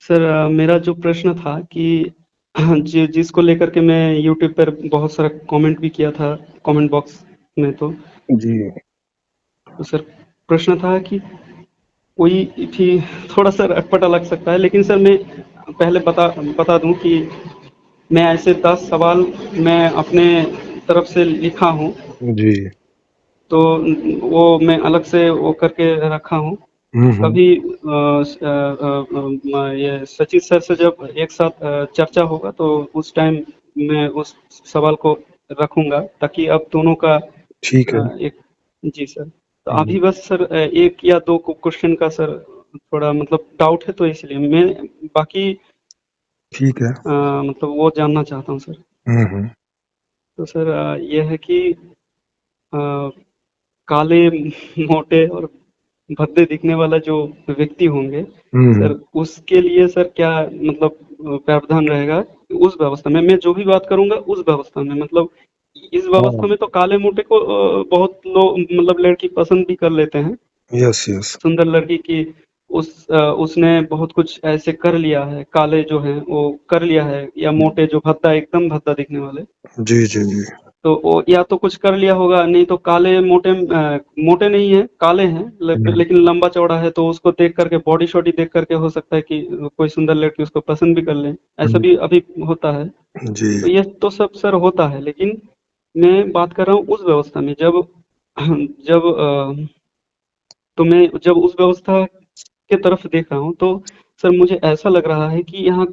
Sir मेरा जो प्रश्न था कि जिसको लेकर के मैं यूट्यूब पर बहुत सारा कमेंट भी किया था कमेंट बॉक्स में। जी। तो सर प्रश्न था कि कोई भी थोड़ा सर अटपटा लग सकता है, लेकिन सर मैं पहले बता बता दूं कि मैं ऐसे 10 सवाल मैं अपने तरफ से लिखा हूं। जी। तो वो मैं अलग से वो करके रखा हूँ। हम्म। कभी ये सचिन सर से जब एक साथ चर्चा होगा तो उस टाइम मैं उस सवाल को रखूंगा, ताकि अब दोनों का ठीक है। एक। जी सर। तो हम्म। अभी बस सर एक या दो क्वेश्चन का सर थोड़ा मतलब डाउट है, तो इसलिए मैं बाकी ठीक है। मतलब वो जानना चाहता हूँ सर। हम्म। तो सर ये है कि अ, काले मोटे और भद्दे दिखने वाला जो व्यक्ति होंगे हम्म। सर, उसके लिए सर क्या मतलब प्रावधान रहेगा उस व्यवस्था में? मैं जो भी बात करूंगा उस व्यवस्था में, मतलब इस हाँ। व्यवस्था में तो काले मोटे को बहुत लोग मतलब लड़की पसंद भी कर लेते हैं। Yes yes. सुंदर लड़की की उसने बहुत कुछ ऐसे कर लिया है, काले जो हैं वो कर लिया है, या मोटे जो भद्दा एकदम भद्दा दिखने वाले। जी जी जी। तो वो या तो कुछ कर लिया होगा, नहीं तो काले मोटे मोटे नहीं है, काले हैं, हम्म। लेकिन लंबा चौड़ा है, तो उसको देख करके बॉडी शॉडी देख करके हो सकता है कि कोई सुंदर लड़की उसको पसंद भी कर ले। ऐसा हम्म। भी अभी होता है। जी। तो ये तो सब सर होता है, लेकिन मैं बात कर रहा हूँ उस व्यवस्था में जब जब तो मैं जब उस व्यवस्था के तरफ देख रहा हूँ, तो सर मुझे ऐसा लग रहा है कि यहाँ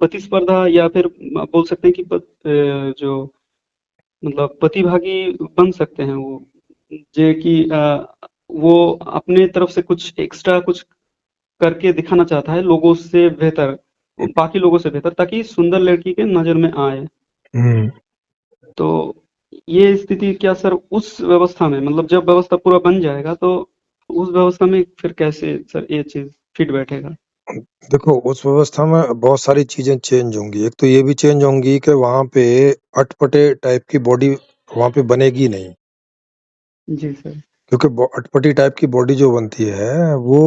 प्रतिस्पर्धा, या फिर आप बोल सकते हैं कि जो मतलब प्रतिभागी बन सकते हैं वो, जे कि वो अपने तरफ से कुछ एक्स्ट्रा कुछ करके दिखाना चाहता है लोगों से बेहतर, वो बाकी लोगों से बेहतर, ताकि सुंदर लड़की के नजर में आए। हम्म। तो ये स्थिति क्या सर उस व्यवस्था में, मतलब जब व्यवस्था पूरा बन जाएगा तो उस व्यवस्था में फिर कैसे सर ये चीज फिट बैठेगा? देखो, उस व्यवस्था में बहुत सारी चीजें चेंज होंगी। एक तो ये भी चेंज होंगी कि वहां पे अटपटे टाइप की बॉडी वहां पे बनेगी नहीं, जी सर। क्योंकि अटपटी टाइप की बॉडी जो बनती है वो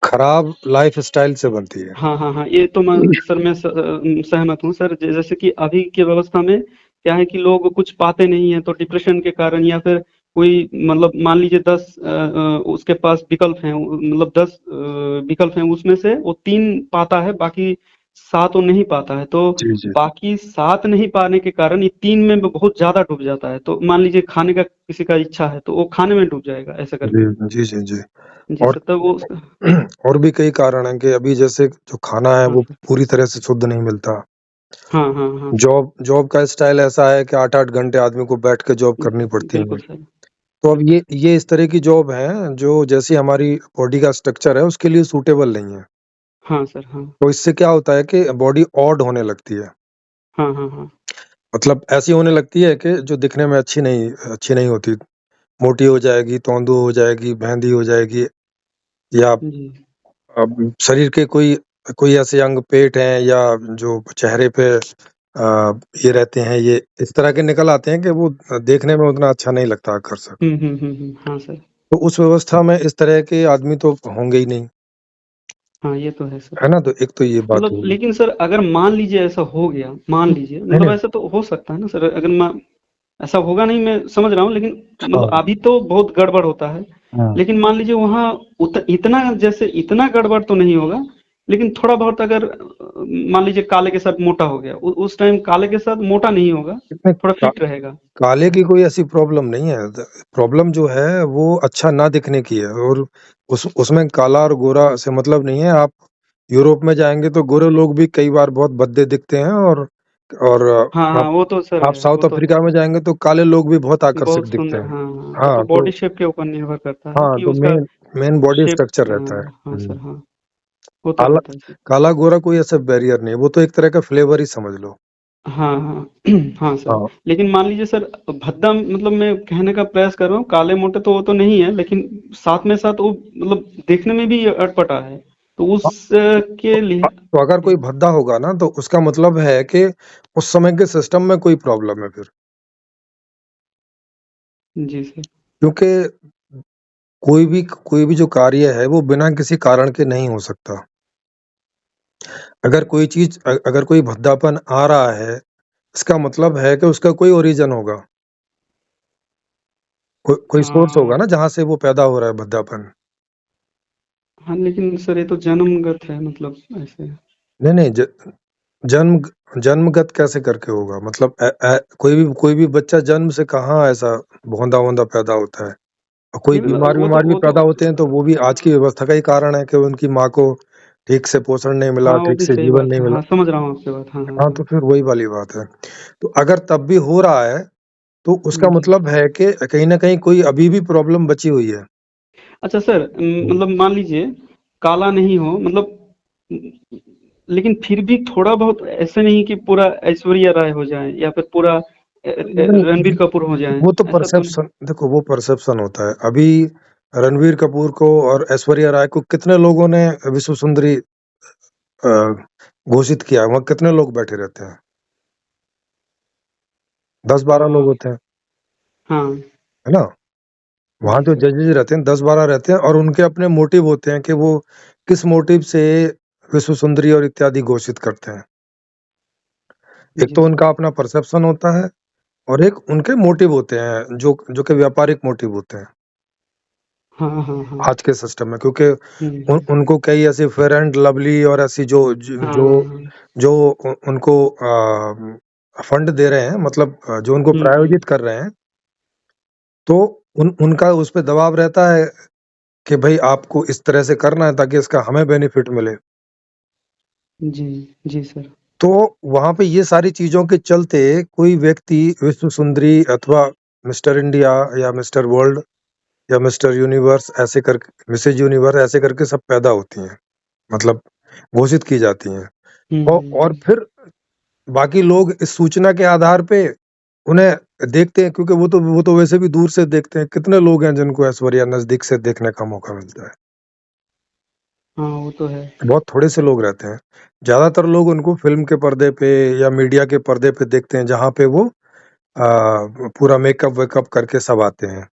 खराब लाइफ स्टाइल से बनती है। हाँ हाँ हाँ, ये तो मैं सर मैं सहमत हूँ सर। जैसे कि अभी की व्यवस्था में क्या है कि लोग कुछ पाते नहीं है, तो डिप्रेशन के कारण, या फिर कोई मतलब मान लीजिए 10 उसके पास विकल्प हैं, मतलब 10 विकल्प हैं, उसमें से वो 3 पाता है, बाकी 7 वो नहीं पाता है। तो जी जी बाकी 7 नहीं पाने के कारण ये 3 में वो बहुत ज्यादा डूब जाता है। तो मान लीजिए खाने का किसी का इच्छा है तो वो खाने में डूब जाएगा ऐसा जी करके। जी जी जी। जी और सर, तब वो। और भी कई कारण हैं कि अभी जैसे जो खाना है हाँ वो सर। पूरी तरह से शुद्ध नहीं मिलता। हाँ हाँ हाँ। जॉब जॉब का स्टाइल ऐसा है कि 8-8 घंटे आदमी को बैठ के जॉब करनी पड़ती है। बिल्कुल सर। तो अब ये इस तरह की जॉब है जो जैसी हमारी बॉडी का स्ट्रक्चर है उसके लिए सूटेबल नहीं है। हाँ सर। हाँ तो इससे क्या होता है कि बॉडी ऑड होने लगती है। हाँ हाँ। हाँ मतलब ऐसी होने लगती है कि जो दिखने में अच्छी नहीं होती। मोटी हो जाएगी, तोंदू हो जाएगी, भेंदी हो जाएगी, या जी। शरीर के कोई कोई ऐसे अंग पेट हैं या जो चेहरे पे ये रहते हैं, ये इस तरह के निकल आते हैं कि वो देखने में उतना अच्छा नहीं लगता आकर्षक। हाँ सर। तो उस व्यवस्था में इस तरह के आदमी तो होंगे ही नहीं, हाँ, ये तो है सर। है ना? तो एक तो ये बात मतलब होगी। लेकिन सर अगर मान लीजिए ऐसा हो गया, मान लीजिए, नहीं मतलब नहीं। ऐसा तो हो सकता है ना सर, अगर ऐसा होगा नहीं, मैं समझ रहा हूँ, लेकिन मतलब हाँ अभी तो बहुत गड़बड़ होता है। हाँ। लेकिन मान लीजिए वहाँ इतना, जैसे इतना गड़बड़ तो नहीं होगा, लेकिन थोड़ा बहुत अगर मान लीजिए काले के साथ मोटा हो गया, उस टाइम काले के साथ मोटा नहीं होगा, इसमें थोड़ा फिट रहेगा। काले की कोई ऐसी प्रॉब्लम नहीं है। प्रॉब्लम जो है वो अच्छा ना दिखने की है, और उसमें काला और गोरा से मतलब नहीं है। आप यूरोप में जाएंगे तो गोरे लोग भी कई बार बहुत भद्दे दिखते हैं, और हाँ हाँ, आप वो तो सर आप है, वो साउथ तो है। अफ्रीका में जाएंगे तो काले लोग भी बहुत आकर्षक बहुत दिखते सुंदर, हैं। हाँ हाँ, वो तो हाँ तो बॉडी शेप के ऊपर निर्भर करता है हाँ कि तो उसका main main body shape. Structure रहता है। हाँ हाँ सर। हाँ, वो तो काला रहता है सर। काला गोरा कोई ऐसा बैरियर नहीं, वो तो एक तरह का फ्लेवर ही समझ लो। हाँ हाँ। हाँ सर। हाँ लेकिन मान लीजिए सर, भद्दा मतलब मैं कहने का प्रयास कर रहा हूँ, काले मोटे तो वो तो नहीं है, लेकिन साथ में साथ वो मतलब देखने में भी अटपटा है, तो उस के लिए। तो अगर कोई जी। भद्दा होगा ना तो उसका मतलब है कि उस समय के सिस्टम में कोई प्रॉब्लम है फिर। जी सर। क्योंकि कोई भी जो कार्य है वो बिना किसी कारण के नहीं हो सकता। अगर कोई चीज़ अगर कोई भद्दापन आ रहा है, इसका मतलब है कि उसका कोई ओरिजिन होगा। कोई सोर्स होगा हाँ ना जहाँ से वो पैदा हो रहा है भद्दापन। हाँ, लेकिन सर ये तो जन्मगत है, मतलब ऐसे। नहीं, नहीं, जन्म जन्मगत कैसे करके होगा? मतलब कोई भी बच्चा जन्म से कहाँ ऐसा भोंदा-वोंदा पैदा होता है। और कोई नहीं मतलब बीमार-बीमार भी पैदा होते हैं, तो वो भी आज की व्यवस्था का ही कारण है कि उनकी माँ को ठीक से पोषण नहीं मिला, हाँ, वो ठीक भी से सही जीवन बात नहीं है। मिला। हाँ, समझ रहा हूँ आपकी बात। हाँ, हाँ, हाँ, हाँ। तो फिर वही वाली बात है। तो अगर तब भी हो रहा है, तो उसका जी। मतलब है कि कहीं न कहीं कोई अभी भी प्रॉब्लम बची हुई है। अच्छा सर, हुँ। मतलब मान लीजिए काला नहीं हो, मतलब लेकिन फिर भी थोड़ा बहुत, ऐसे नहीं कि पूरा ऐश्वर्या राय हो जाए या फिर पूरा रणबीर नहीं, कपूर हो जाए, वो तो ऐसा तो नहीं। परसेप्शन देखो, वो परसेप्शन होता है। अभी रणवीर कपूर को और ऐश्वर्या राय को कितने लोगों ने विश्व सुंदरी अ, घोषित किया है, वहाँ कितने लोग बैठे रहते हैं? 10-12 लोग हाँ होते हैं, हाँ। है ना? वहाँ जी जो सर। जजेस रहते हैं 10-12 रहते हैं और उनके अपने मोटिव होते हैं कि वो किस मोटिव से विश्व सुंदरी और इत्यादि घोषित करते हैं। एक जी तो सर। उनका अपना परसेप्शन होता है और एक उनके मोटिव होते हैं जो जो कि व्यापारिक मोटिव होते हैं हाँ हाँ हाँ। आज के सिस्टम में, क्योंकि हम्म। उनको कई ऐसे फेयर एंड लवली और ऐसी जो जो हाँ जो हाँ। जो उनको फंड दे रहे हैं, मतलब जो उनको हम्म। प्रायोजित कर रहे हैं, तो उनका उस पे दबाव रहता है कि भाई आपको इस तरह से करना है ताकि इसका हमें बेनिफिट मिले। जी। जी सर। तो वहाँ पे ये सारी चीज़ों के चलते कोई व्यक्ति विश्व सुंदरी अथवा मिस्टर इंडिया या मिस्टर वर्ल्ड या मिस्टर यूनिवर्स ऐसे करके, मिसेज यूनिवर्स ऐसे करके सब पैदा होती हैं, मतलब घोषित की जाती हैं। और फिर बाकी लोग इस सूचना के आधार पे उन्हें देखते हैं, क्योंकि वो तो वैसे भी दूर से देखते हैं। कितने लोग हैं जिनको ऐश्वर्या नज़दीक से देखने का मौका मिलता है? हाँ, वो तो है। बहुत थोड़े से लोग रहते हैं। ज़्यादातर लोग उनको फ़िल्म के पर्दे पे या मीडिया के पर्दे पे देखते हैं, जहाँ पे वो पूरा मेकअप-वेकअप करके सब आते हैं।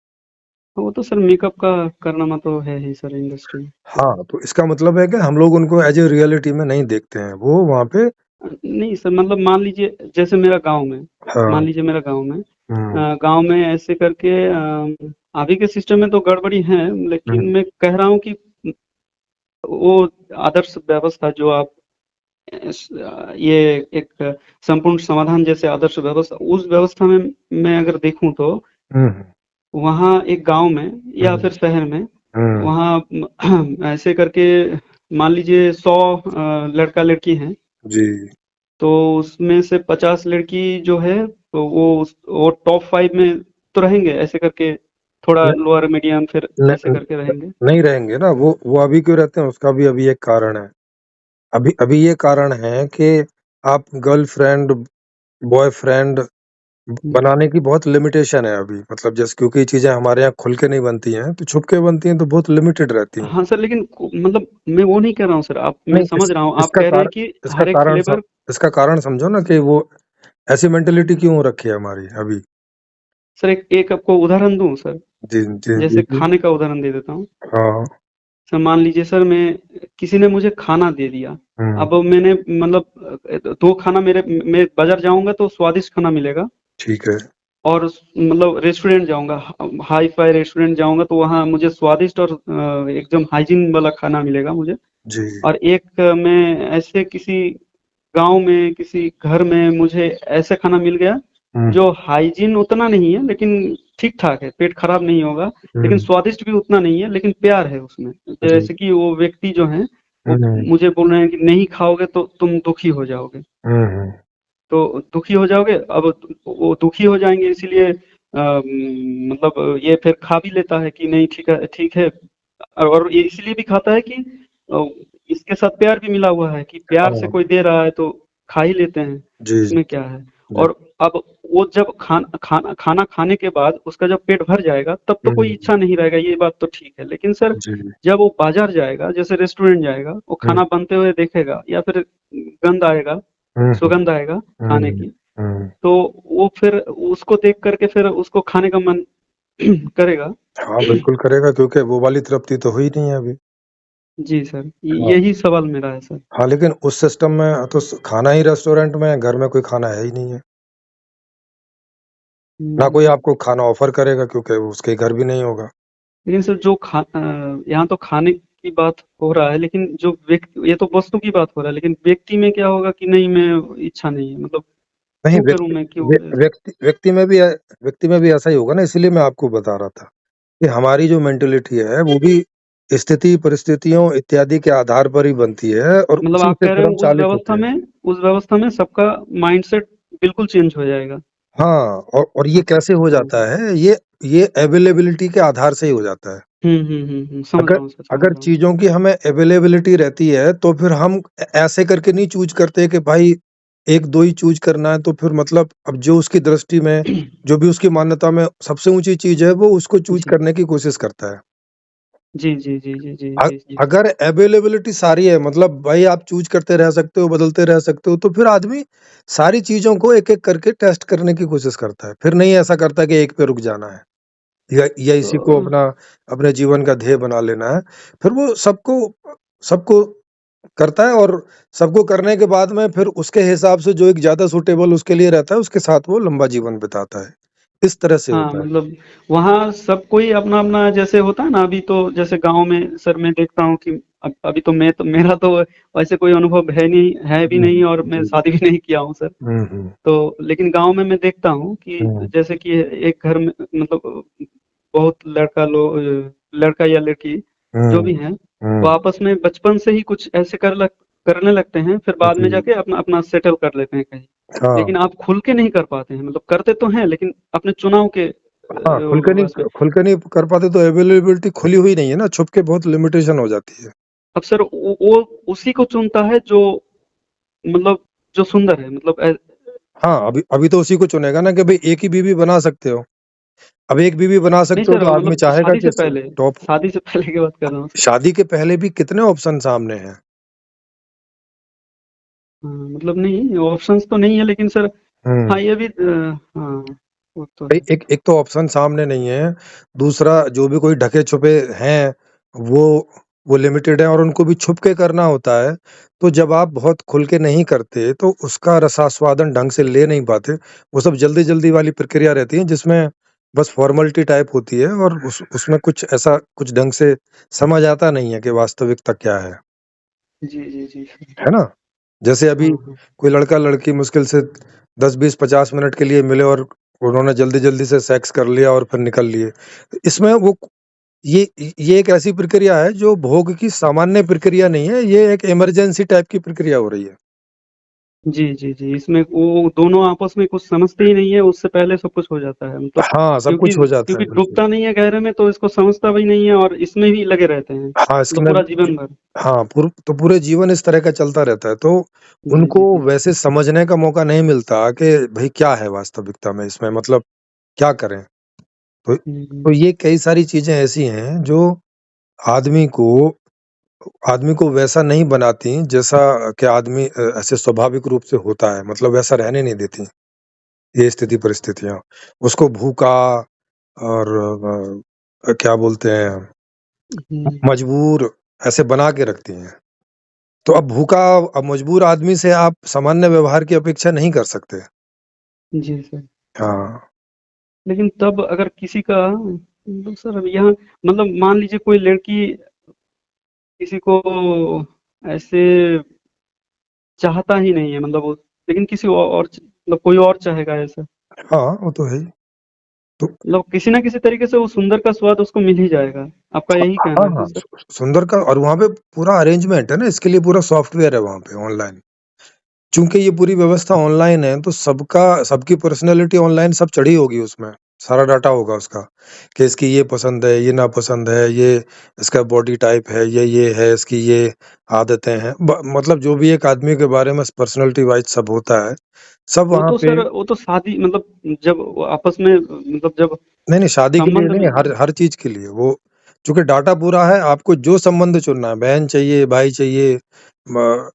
वो तो सर मेकअप का कारनामा तो है ही सर इंडस्ट्री में। हाँ, तो इसका मतलब है कि हम लोग उनको एज़ ए रियलिटी में नहीं देखते हैं। वो वहाँ पे नहीं सर, मतलब मान लीजिए जैसे मेरा गाँव में, मान हाँ, लीजिए मेरा गाँव में, हुँ, गाँव में ऐसे करके अभी के सिस्टम में तो गड़बड़ी है, हुँ, लेकिन मैं कह रहा हूँ कि वो आदर्श व्यवस्था जो आप ये एक संपूर्ण समाधान जैसे आदर्श व्यवस्था, उस व्यवस्था में मैं अगर देखूँ तो हुँ, वहाँ एक गाँव में या हुँ, फिर शहर में, हुँ, वहाँ ऐसे करके मान लीजिए 100 लड़का-लड़की हैं, जी। तो उसमें से 50 लड़की जो है, तो वो टॉप 5 में तो रहेंगे, ऐसे करके थोड़ा न लोअर मीडियम फिर न ऐसे करके न रहेंगे। नहीं रहेंगे ना, वो अभी क्यों रहते हैं, उसका भी अभी एक कारण है। अभी अभी ये कारण है कि आप गर्लफ्रेंड, बॉयफ्रेंड हुँ। बनाने की बहुत लिमिटेशन है अभी। मतलब जैसे क्योंकि चीज़ें हमारे यहाँ खुल के नहीं बनती हैं, तो छुप के बनती हैं, तो बहुत लिमिटेड रहती हैं। हाँ सर, लेकिन मतलब मैं वो नहीं कह रहा हूँ सर, आप, मैं नहीं, समझ रहा हूँ, आप इसका कह रहे हैं कारण कि इसका हर एक कारण फ्लेवर। इसका कारण समझो ना कि वो ऐसी मेंटालिटी क्यों हो रखी है हमारी अभी। सर एक एक आपको उदाहरण दूँ सर? जी, जी, जी, जैसे जी। खाने का उदाहरण दे देता हूँ। हाँ, सर मान लीजिए सर, मैं किसी ने मुझे खाना दे दिया। हुँ, अब मैंने मतलब 2 खाना मेरे, मैं बाज़ार जाऊँगा तो स्वादिष्ट खाना मिलेगा, ठीक है। और मतलब रेस्टोरेंट जाऊँगा, हाई-फाई रेस्टोरेंट जाऊँगा तो वहाँ मुझे स्वादिष्ट और एकदम हाइजीन वाला खाना मिलेगा मुझे। जी। और एक मैं ऐसे किसी गाँव में, किसी घर में मुझे ऐसा खाना मिल गया, हुँ, जो हाइजीन उतना नहीं है लेकिन ठीक-ठाक है, पेट खराब नहीं होगा, लेकिन हुँ, स्वादिष्ट भी उतना नहीं है, लेकिन प्यार है उसमें। जी। जैसे कि वो व्यक्ति जो हैं, वो हुँ, मुझे बोल रहे हैं कि नहीं खाओगे तो तुम दुखी हो जाओगे। हुँ, हुँ, तो दुखी हो जाओगे, अब वो दुखी हो जाएँगे, इसीलिए मतलब ये फिर खा भी लेता है कि नहीं ठीक है। और ये इसलिए भी खाता है कि अ, इसके साथ प्यार भी मिला हुआ है, कि प्यार से हाँ, कोई दे रहा है तो खा ही लेते हैं, जी, इसमें क्या है। जी। और अब वो जब खाना खाने के बाद उसका जब पेट भर जाएगा तब तो कोई हुँ, इच्छा नहीं रहेगा, ये बात तो ठीक है। लेकिन सर जी। जब वो बाज़ार जाएगा, जैसे रेस्टोरेंट जाएगा, वो हुँ, खाना बनते हुए देखेगा या फिर गंध आएगा, हुँ, हुँ, सुगंध आएगा खाने हुँ, की, हुँ। तो वो फिर उसको देख कर के फिर उसको खाने का मन करेगा। हाँ, बिल्कुल करेगा, क्योंकि वो वाली तृप्ति तो हुई नहीं है अभी। जी सर, हाँ। यही सवाल मेरा है सर। हाँ, लेकिन उस सिस्टम में तो खाना ही रेस्टोरेंट में है, घर में कोई खाना है ही नहीं है। ना कोई हम्म, आपको खाना ऑफर करेगा क्योंकि उसके घर भी नहीं होगा। लेकिन सर यहाँ तो खाने की बात हो रहा है, लेकिन जो व्यक्ति, ये तो वस्तु की बात हो रहा है, लेकिन व्यक्ति में क्या होगा कि नहीं, मैं इच्छा नहीं है, मतलब नहीं, क्यों करूं मैं, क्यों व्यक्ति में भी ऐसा ही होगा ना, इसलिए मैं आपको बता रहा था कि हमारी जो मेंटेलिटी है वो भी स्थिति परिस्थितियों इत्यादि के आधार पर ही बनती है और मतलब उसी आप से कह रहे फिर हैं हम चालित होते हैं। उस व्यवस्था में सबका माइंडसेट बिल्कुल चेंज हो जाएगा। हाँ, और ये कैसे हो हाँ। जाता है, ये अवेलेबिलिटी के आधार से ही हो जाता है। समझ अगर रहा हूँ सर, समझ अगर रहा हूँ। चीज़ों की हमें अवेलेबिलिटी रहती है, तो फिर हम ऐसे करके नहीं चूज़ करते कि भाई 1-2 ही चूज़ करना है, तो फिर मतलब अब जो उसकी दृष्टि में, जो भी उसकी मान्यता में सबसे ऊँची चीज़ है, वो उसको चूज़ जी करने की कोशिश करता है। जी जी जी जी जी अ जी जी। अगर अवेलेबिलिटी सारी है, मतलब भाई आप चूज़ करते रह सकते हो, बदलते रह सकते हो, तो फिर आदमी सारी चीज़ों को एक-एक करके टेस्ट करने की कोशिश करता है। फिर नहीं ऐसा करता कि एक पे रुक जाना है या तो इसी को अपने जीवन का ध्येय बना लेना है। फिर वो सबको सबको करता है और सबको करने के बाद में फिर उसके हिसाब से जो एक ज़्यादा सूटेबल उसके लिए रहता है, उसके साथ वो लंबा जीवन बिताता है। इस तरह से हाँ, होता है। मतलब वहाँ सब कोई अपना-अपना, जैसे होता है ना, अभी तो जैसे गाँव में सर मैं देखता हूँ कि अभी तो मेरा तो वैसे कोई अनुभव है भी हुँ, नहीं, और मैं जी। शादी भी नहीं किया हूँ सर। हुँ, हुँ, तो लेकिन गाँव में मैं देखता हूँ कि हुँ, जैसे कि एक घर में, मतलब बहुत लड़का या लड़की जो हुँ, भी हैं, वो हुँ, आपस में बचपन से ही कुछ ऐसे करने लगते हैं, फिर बाद में जी। जाके अपना अपना सेटल कर लेते हैं कहीं। हाँ। लेकिन आप खुल के नहीं कर पाते हैं, मतलब करते तो हैं लेकिन अपने चुनाव के हाँ, बस पे। खुल के नहीं कर पाते तो अवेलेबिलिटी खुली हुई नहीं है ना, छुप के बहुत लिमिटेशन हो जाती है। अब सर वो उसी को चुनता है जो, मतलब जो सुंदर है, मतलब हाँ, अभी अभी तो उसी को चुनेगा ना कि भई एक ही बीवी बना सकते हो। अब एक बीवी बना नहीं सकते हो सर, तो आदमी मतलब चाहेगा कि स टॉप शादी से पहले की बात कर रहा हूँ सर। शादी के पहले भी कितने ऑप्शन सामने हैं। हाँ, मतलब नहीं, ऑप्शंस तो नहीं है, लेकिन सर हुँ। हाँ, ये भी हाँ, वो तो भई है। एक एक तो ऑप्शन सामने नहीं है, दूसरा जो भी कोई ढके-छुपे हैं, वो वो लिमिटेड है और उनको भी छुप के करना होता है। तो जब आप बहुत खुल के नहीं करते, तो उसका रसास्वादन ढंग से ले नहीं पाते। वो सब जल्दी-जल्दी वाली प्रक्रिया रहती है, जिसमें बस फ़ॉर्मेलिटी टाइप होती है और उसमें कुछ ऐसा कुछ ढंग से समझ आता नहीं है कि वास्तविकता क्या जी जी जी सर। है ना? जैसे अभी हाँ हाँ। कोई लड़का-लड़की मुश्किल से 10, 20, 50 मिनट के लिए मिले और उन्होंने जल्दी-जल्दी से सेक्स कर लिया और फिर निकल लिए। इसमें वो ये ये एक ऐसी प्रक्रिया है जो भोग की सामान्य प्रक्रिया नहीं है, ये एक इमरजेंसी टाइप की प्रक्रिया हो रही है। जी जी जी, इसमें वो दोनों आपस में कुछ समझते ही नहीं है, उससे पहले सब कुछ हो जाता है, मतलब हाँ, सब क्योंकि कुछ हो जाता क्योंकि है, बिल्कुल। डूबता नहीं है गहरे में, तो इसको समझता भी नहीं है और इसमें ही लगे रहते हैं, हाँ, मतलब इसमें पूरा जीवन भर। हाँ, पूरे जीवन इस तरह का चलता रहता है, तो जी उनको जी जी। वैसे समझने का मौका नहीं मिलता कि भई क्या है वास्तविकता में इसमें मतलब क्या करें? तो हम्म। ये कई सारी चीज़ें ऐसी हैं जो आदमी को आदमी को वैसा नहीं बनाती जैसा कि आदमी ऐसे स्वाभाविक रूप से होता है, मतलब वैसा रहने नहीं देती, ये स्थिति परिस्थितियाँ। उसको भूखा और क्या बोलते हैं, हम्म, मजबूर ऐसे बना के रखती हैं। तो अब मजबूर आदमी से आप सामान्य व्यवहार की अपेक्षा नहीं कर सकते। जी सर। हाँ, लेकिन तब अगर किसी का, मतलब सर यहाँ, मतलब मान लीजिए कोई लड़की किसी को ऐसे चाहता ही नहीं है, मतलब वो, लेकिन किसी मतलब कोई और चाहेगा ऐसा, हाँ, वो तो है ही। तो मतलब किसी ना किसी तरीके से वो सुंदर का स्वाद उसको मिल ही जाएगा। आपका यही कहना हाँ, है ना हाँ, सर? सुंदर का और वहाँ पे पूरा अरेंजमेंट है ना, इसके लिए पूरा सॉफ्टवेयर है वहाँ पे ऑनलाइन। चूँकि ये पूरी व्यवस्था ऑनलाइन है, तो सबकी पर्सनैलिटी ऑनलाइन सब चढ़ी होगी उसमें, सारा डाटा होगा उसका, कि इसकी ये पसंद है, ये नापसंद है, ये इसका बॉडी टाइप है, ये है, इसकी ये आदतें हैं। ब मतलब जो भी एक आदमी के बारे में पर्सनैलिटी वाइज़ सब होता है, सब वो वहाँ तो पे सर, वो तो शादी, मतलब जब वो आपस में, मतलब जब नहीं, नहीं शादी के लिए संबंध नहीं, में। हर चीज़ के लिए वो चूँकि डाटा पूरा है, आपको जो संबंध चुनना है, बहन चाहिए, भाई चाहिए, म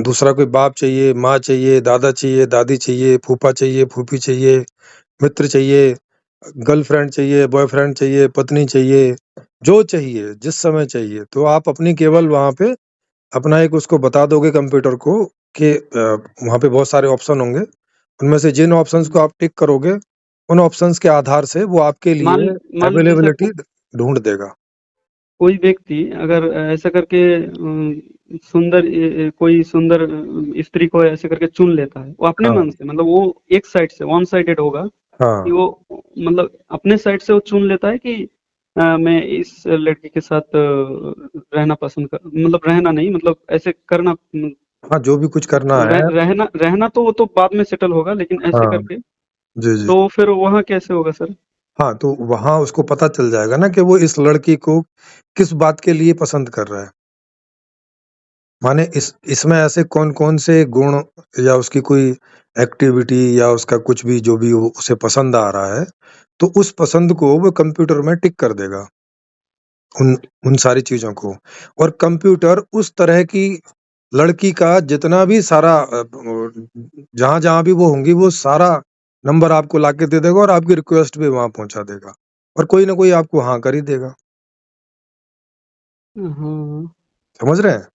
दूसरा कोई बाप चाहिए, माँ चाहिए, दादा चाहिए, दादी चाहिए, फूफा चाहिए, फूफी चाहिए, मित्र चाहिए, गर्लफ्रेंड चाहिए, बॉयफ्रेंड चाहिए, पत्नी चाहिए, जो चाहिए, जिस समय चाहिए, तो आप अपनी केवल वहाँ पे अपना एक उसको बता दोगे कंप्यूटर को कि वहाँ पे बहुत सारे ऑप्शन होंगे, उनमें से जिन ऑप्शंस को आप टिक करोगे, उन ऑप्शंस के आधार से वो आपके मान लिए मान लीजिए सर, अवेलेबिलिटी ढूँढ देगा। कोई व्यक्ति अगर ऐसा करके सुंदर कोई सुंदर स्त्री को ऐसे करके चुन लेता है, वो अपने हाँ, मन से, मतलब वो एक साइड से वन साइडेड होगा कि हाँ। वो मतलब अपने साइड से वो चुन लेता है कि मैं इस लड़की के साथ रहना पसंद कर, मतलब रहना नहीं, मतलब ऐसे करना, हाँ, जो भी कुछ करना है। रहना रहना तो वो तो बाद में सेटल होगा, लेकिन ऐसे हाँ, करके जी, जी। तो फिर वहाँ कैसे होगा सर? हाँ, तो वहाँ उसको पता चल जाएगा ना कि वो इस लड़की को किस बात के लिए पसंद कर रहा है। माने इसमें ऐसे कौन-कौन से गुण या उसकी कोई एक्टिविटी या उसका कुछ भी जो भी वो उसे पसंद आ रहा है, तो उस पसंद को वो कंप्यूटर में टिक कर देगा, उन उन सारी चीज़ों को। और कंप्यूटर उस तरह की लड़की का जितना भी सारा जहाँ-जहाँ भी वो होंगी, वो सारा नंबर आपको लाके दे देगा और आपकी रिक्वेस्ट भी वहाँ पहुँचा देगा। और कोई ना कोई आपको हाँ कर ही देगा। हाँ, समझ रहे हैं?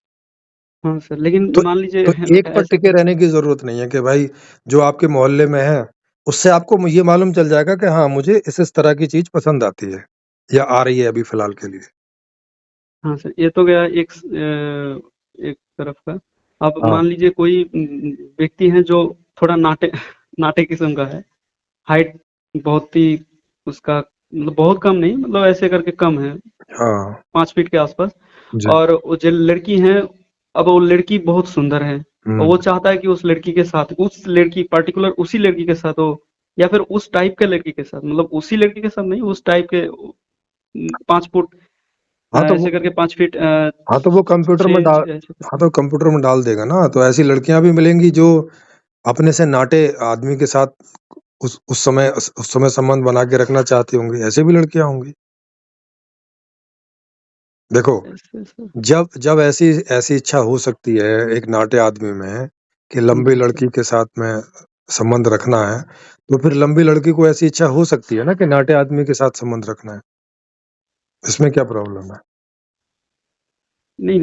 हाँ सर, लेकिन तो मान लीजिए तो एक पर ऐसा, टिके रहने की ज़रूरत नहीं है कि भाई जो आपके मोहल्ले में है, उससे आपको ये मालूम चल जाएगा कि हाँ, मुझे इस तरह की चीज़ पसंद आती है या आ रही है अभी फ़िलहाल के लिए। हाँ सर, ये तो गया एक तरफ का। अब हाँ, मान लीजिए कोई व्यक्ति है जो थोड़ा नाटे नाटे किस्म का है, हाइट बहुत ही उसका मतलब बहुत कम नहीं, मतलब ऐसे करके कम है, हाँ, 5 फीट के आसपास। जी। और वो जो लड़की है, अब वो लड़की बहुत सुंदर है और वो हुँ। चाहता है कि उस लड़की के साथ, उस लड़की पार्टिकुलर उसी लड़की के साथ हो, या फिर उस टाइप के लड़की के साथ, मतलब उसी लड़की के साथ नहीं, उस टाइप के 5 फुट हाँ, तो ऐसे वो करके 5 फीट हाँ, तो वो कंप्यूटर में 6 डाल ऐसे हाँ, करके। तो कंप्यूटर में डाल देगा ना, तो ऐसी लड़कियाँ भी मिलेंगी जो अपने से नाटे आदमी के साथ उस समय संबंध बना के रखना चाहती होंगी, ऐसी भी लड़कियाँ होंगी। देखो, ऐसे सर। जब जब ऐसी ऐसी इच्छा हो सकती है एक नाटे आदमी में कि लंबी जी सर। लड़की के साथ में संबंध रखना है, तो फिर लंबी लड़की को ऐसी इच्छा हो सकती है ना कि नाटे आदमी के साथ संबंध रखना है। इसमें क्या प्रॉब्लम है? नहीं,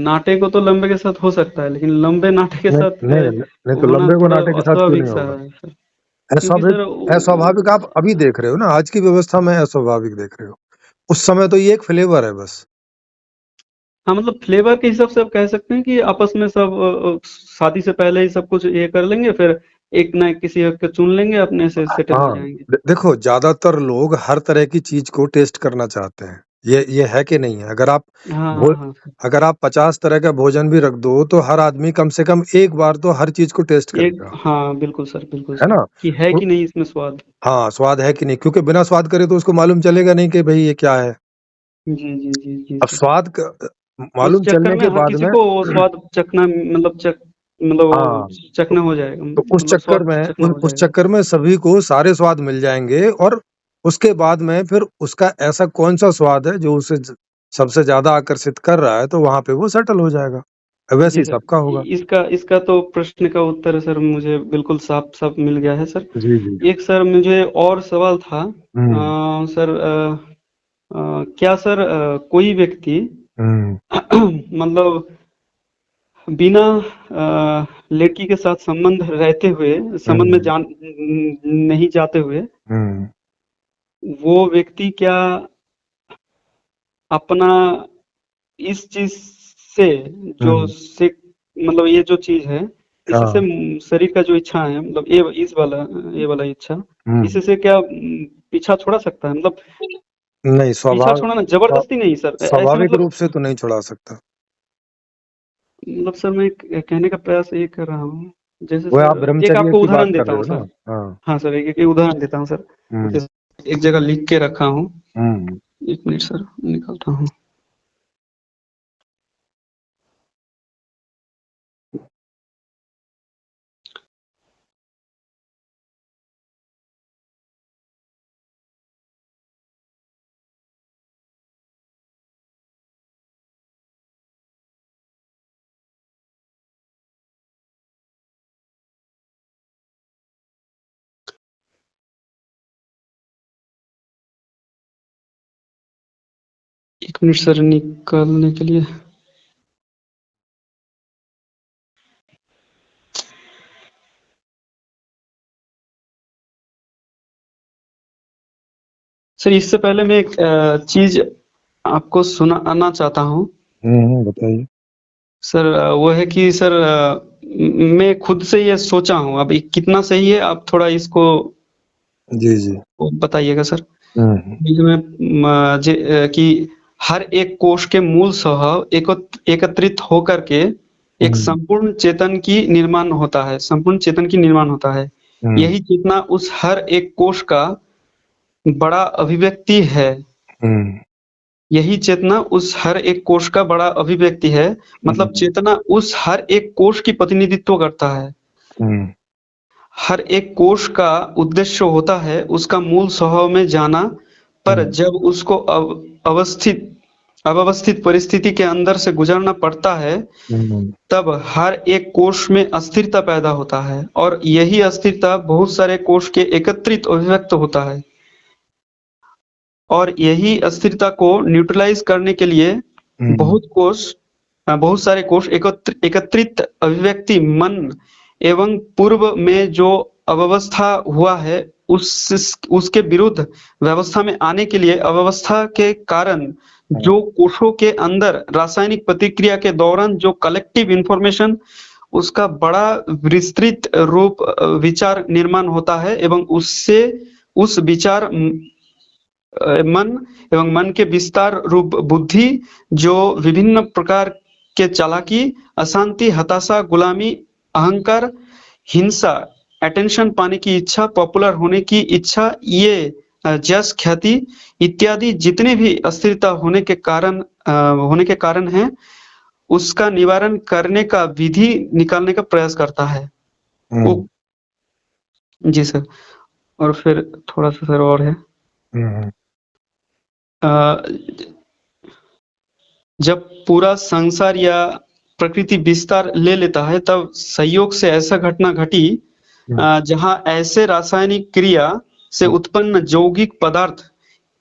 नाटे को तो लंबे के साथ हो सकता है, लेकिन लंबे नाटे के नहीं, साथ नहीं, नहीं तो होना लंबे को थोड़ा नाटे के साथ क्यों अस्वाभाविक नहीं सा होगा? है सर। क्योंकि सर अस्वाभाविक आप अभी देख रहे हो ना, आज की व्यवस्था में अस्वाभाविक देख रहे हो। उस समय तो ये एक फ्लेवर है बस। हाँ, मतलब फ्लेवर के हिसाब से आप कह सकते हैं कि आपस में सब शादी से पहले ही सब कुछ ये कर लेंगे, फिर एक ना एक किसी एक को चुन लेंगे, अपने से सेटल हो हाँ, जाएंगे। देखो ज़्यादातर लोग हर तरह की चीज़ को टेस्ट करना चाहते हैं। ये है कि नहीं है? हाँ भो हाँ हाँ सर। अगर आप 50 तरह का भोजन भी रख दो, तो हर आदमी कम से कम एक बार तो हर चीज़ को टेस्ट एक, करेगा, हाँ बिल्कुल है सर, ना? कि है तो कि नहीं इसमें स्वाद। हाँ, स्वाद है कि नहीं, क्योंकि बिना स्वाद करे तो उसको मालूम चलेगा नहीं कि भई ये क्या है। जी अब सर। स्वाद क उस मालूम चक्कर चलने में के हर बाद किसी में को वो स्वाद चखना, मतलब वो हाँ, तो चखना हो जाएगा, तो मतलब स्वाद चखना हो उस जाएगा। चक्कर में सभी को सारे स्वाद मिल जाएँगे और उसके बाद में फिर उसका ऐसा कौन-सा स्वाद है जो उसे सबसे ज़्यादा आकर्षित कर रहा है, तो वहाँ पे वो सेटल हो जाएगा। वैसे जी ही सर, सबका होगा। इसका इसका तो प्रश्न का उत्तर सर मुझे बिल्कुल साफ साफ मिल गया है सर। जी, जी। एक सर मुझे और सवाल था, हुँ, सर क्या सर कोई व्यक्ति हुँ, मतलब बिना लड़की के साथ संबंध रहते हुए, संबंध में हुँ, जान नहीं जाते हुए, हुँ, वो व्यक्ति क्या अपना इस चीज से, जो हुँ, से मतलब ये जो चीज है, इससे हाँ, शरीर का जो इच्छा है, मतलब ये वाला इच्छा, हुँ। इससे क्या पीछा छोड़ा सकता है, मतलब नहीं, पीछा छोड़ना जबरदस्ती नहीं सर, ऐसे स्वाभाविक मतलब। रूप से तो नहीं छुड़ा सकता। सर मैं कहने का प्रयास ये कर रहा हूँ, जैसे वो आप सर एक ब्रह्मचर्य आपको की बात उदाहरण कर देता रहे हूँ हो सर। ना? हाँ। हाँ सर, एक उदाहरण देता हूँ सर, हुँ, जैसे एक जगह लिख के रखा हूँ, हुँ। 1 मिनट सर निकालता हूँ। 1 मिनट सर निकालने के लिए। सर इससे पहले मैं एक चीज़ आपको सुनाना चाहता हूँ। बताइए। सर वो है कि सर मैं खुद से ये सोचा हूँ, अब ये कितना सही है आप थोड़ा इसको जी, जी। बताइएगा सर। हुँ, कि हर एक कोश के मूल स्वभाव एकत्रित होकर के एक हुँ, संपूर्ण चेतन की निर्माण होता है, संपूर्ण चेतन की निर्माण होता है। हुँ, यही चेतना उस हर एक कोश का बड़ा अभिव्यक्ति है। हुँ, यही चेतना उस हर एक कोश का बड़ा अभिव्यक्ति है। मतलब हुँ, चेतना उस हर एक कोश की प्रतिनिधित्व करता है। हुँ, हर एक कोश का उद्देश्य होता है उसका मूल स्वभाव में जाना, पर हुँ, जब उसको अव्यवस्थित परिस्थिति के अंदर से गुजरना पड़ता है, हुँ, तब हर एक कोश में अस्थिरता पैदा होता है और यही अस्थिरता बहुत सारे कोश के एकत्रित अभिव्यक्त होता है। और यही अस्थिरता को न्यूट्रलाइज करने के लिए हुँ, बहुत सारे कोश एकत्रित अभिव्यक्ति मन एवं पूर्व में जो अव्यवस्था हुआ है उसके विरुद्ध व्यवस्था में आने के लिए अव्यवस्था के कारण हुँ, जो कोशों के अंदर रासायनिक प्रतिक्रिया के दौरान जो कलेक्टिव इंफॉर्मेशन उसका बड़ा विस्तृत रूप विचार निर्माण होता है एवं उससे उस विचार मन एवं मन के विस्तार रूप बुद्धि जो विभिन्न प्रकार के चालाकी, अशांति, हताशा, गुलामी, अहंकार, हिंसा, अटेंशन पाने की इच्छा, पॉपुलर होने की इच्छा, ये जस, ख्याति इत्यादि जितने भी अस्थिरता होने के कारण है, उसका निवारण करने का विधि निकालने का प्रयास करता है। वो हुँ, जी सर। और फिर थोड़ा सा सर और है। हुँ, अ, जब पूरा संसार या प्रकृति विस्तार ले लेता है तब संयोग से ऐसा घटना घटी हुँ, जहां ऐसे रासायनिक क्रिया से उत्पन्न यौगिक पदार्थ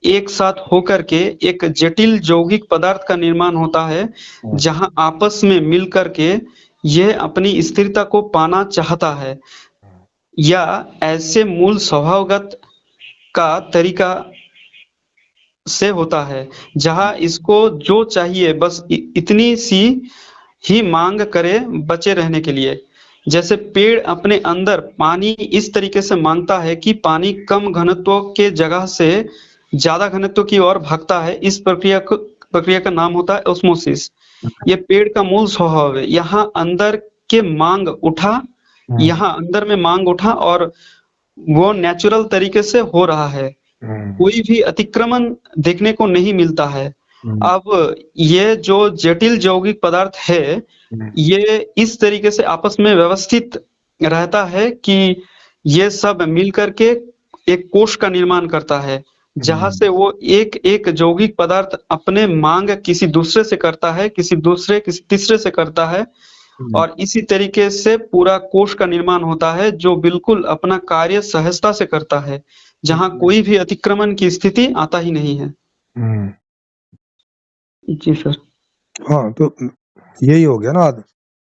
एक साथ होकर के एक जटिल यौगिक पदार्थ का निर्माण होता है हुँ, जहां आपस में मिलकर के यह अपनी स्थिरता को पाना चाहता है या ऐसे मूल स्वभावगत का तरीका से होता है जहां इसको जो चाहिए बस इतनी सी ही मांग करे बचे रहने के लिए। जैसे पेड़ अपने अंदर पानी इस तरीके से मांगता है कि पानी कम घनत्व के जगह से ज्यादा घनत्व की ओर भागता है। इस प्रक्रिया का नाम होता है ऑस्मोसिस। ये पेड़ का मूल स्वभाव है। हुँ, यहाँ अंदर में मांग उठा और वो नेचुरल तरीके से हो रहा है। हुँ, कोई भी अतिक्रमण देखने को नहीं मिलता है। हुँ, अब ये जो जटिल यौगिक पदार्थ है, हुँ, ये इस तरीके से आपस में व्यवस्थित रहता है कि ये सब मिल करके एक कोश का निर्माण करता है, जहां हुँ, से वो एक-एक यौगिक पदार्थ अपने मांग किसी दूसरे से करता है, किसी तीसरे से करता है हुँ, और इसी तरीके से पूरा कोश का निर्माण होता है जो बिल्कुल अपना कार्य सहजता से करता है, जहां कोई भी अतिक्रमण की स्थिति आता ही नहीं है। हुँ। जी सर। हाँ, तो यही हो गया ना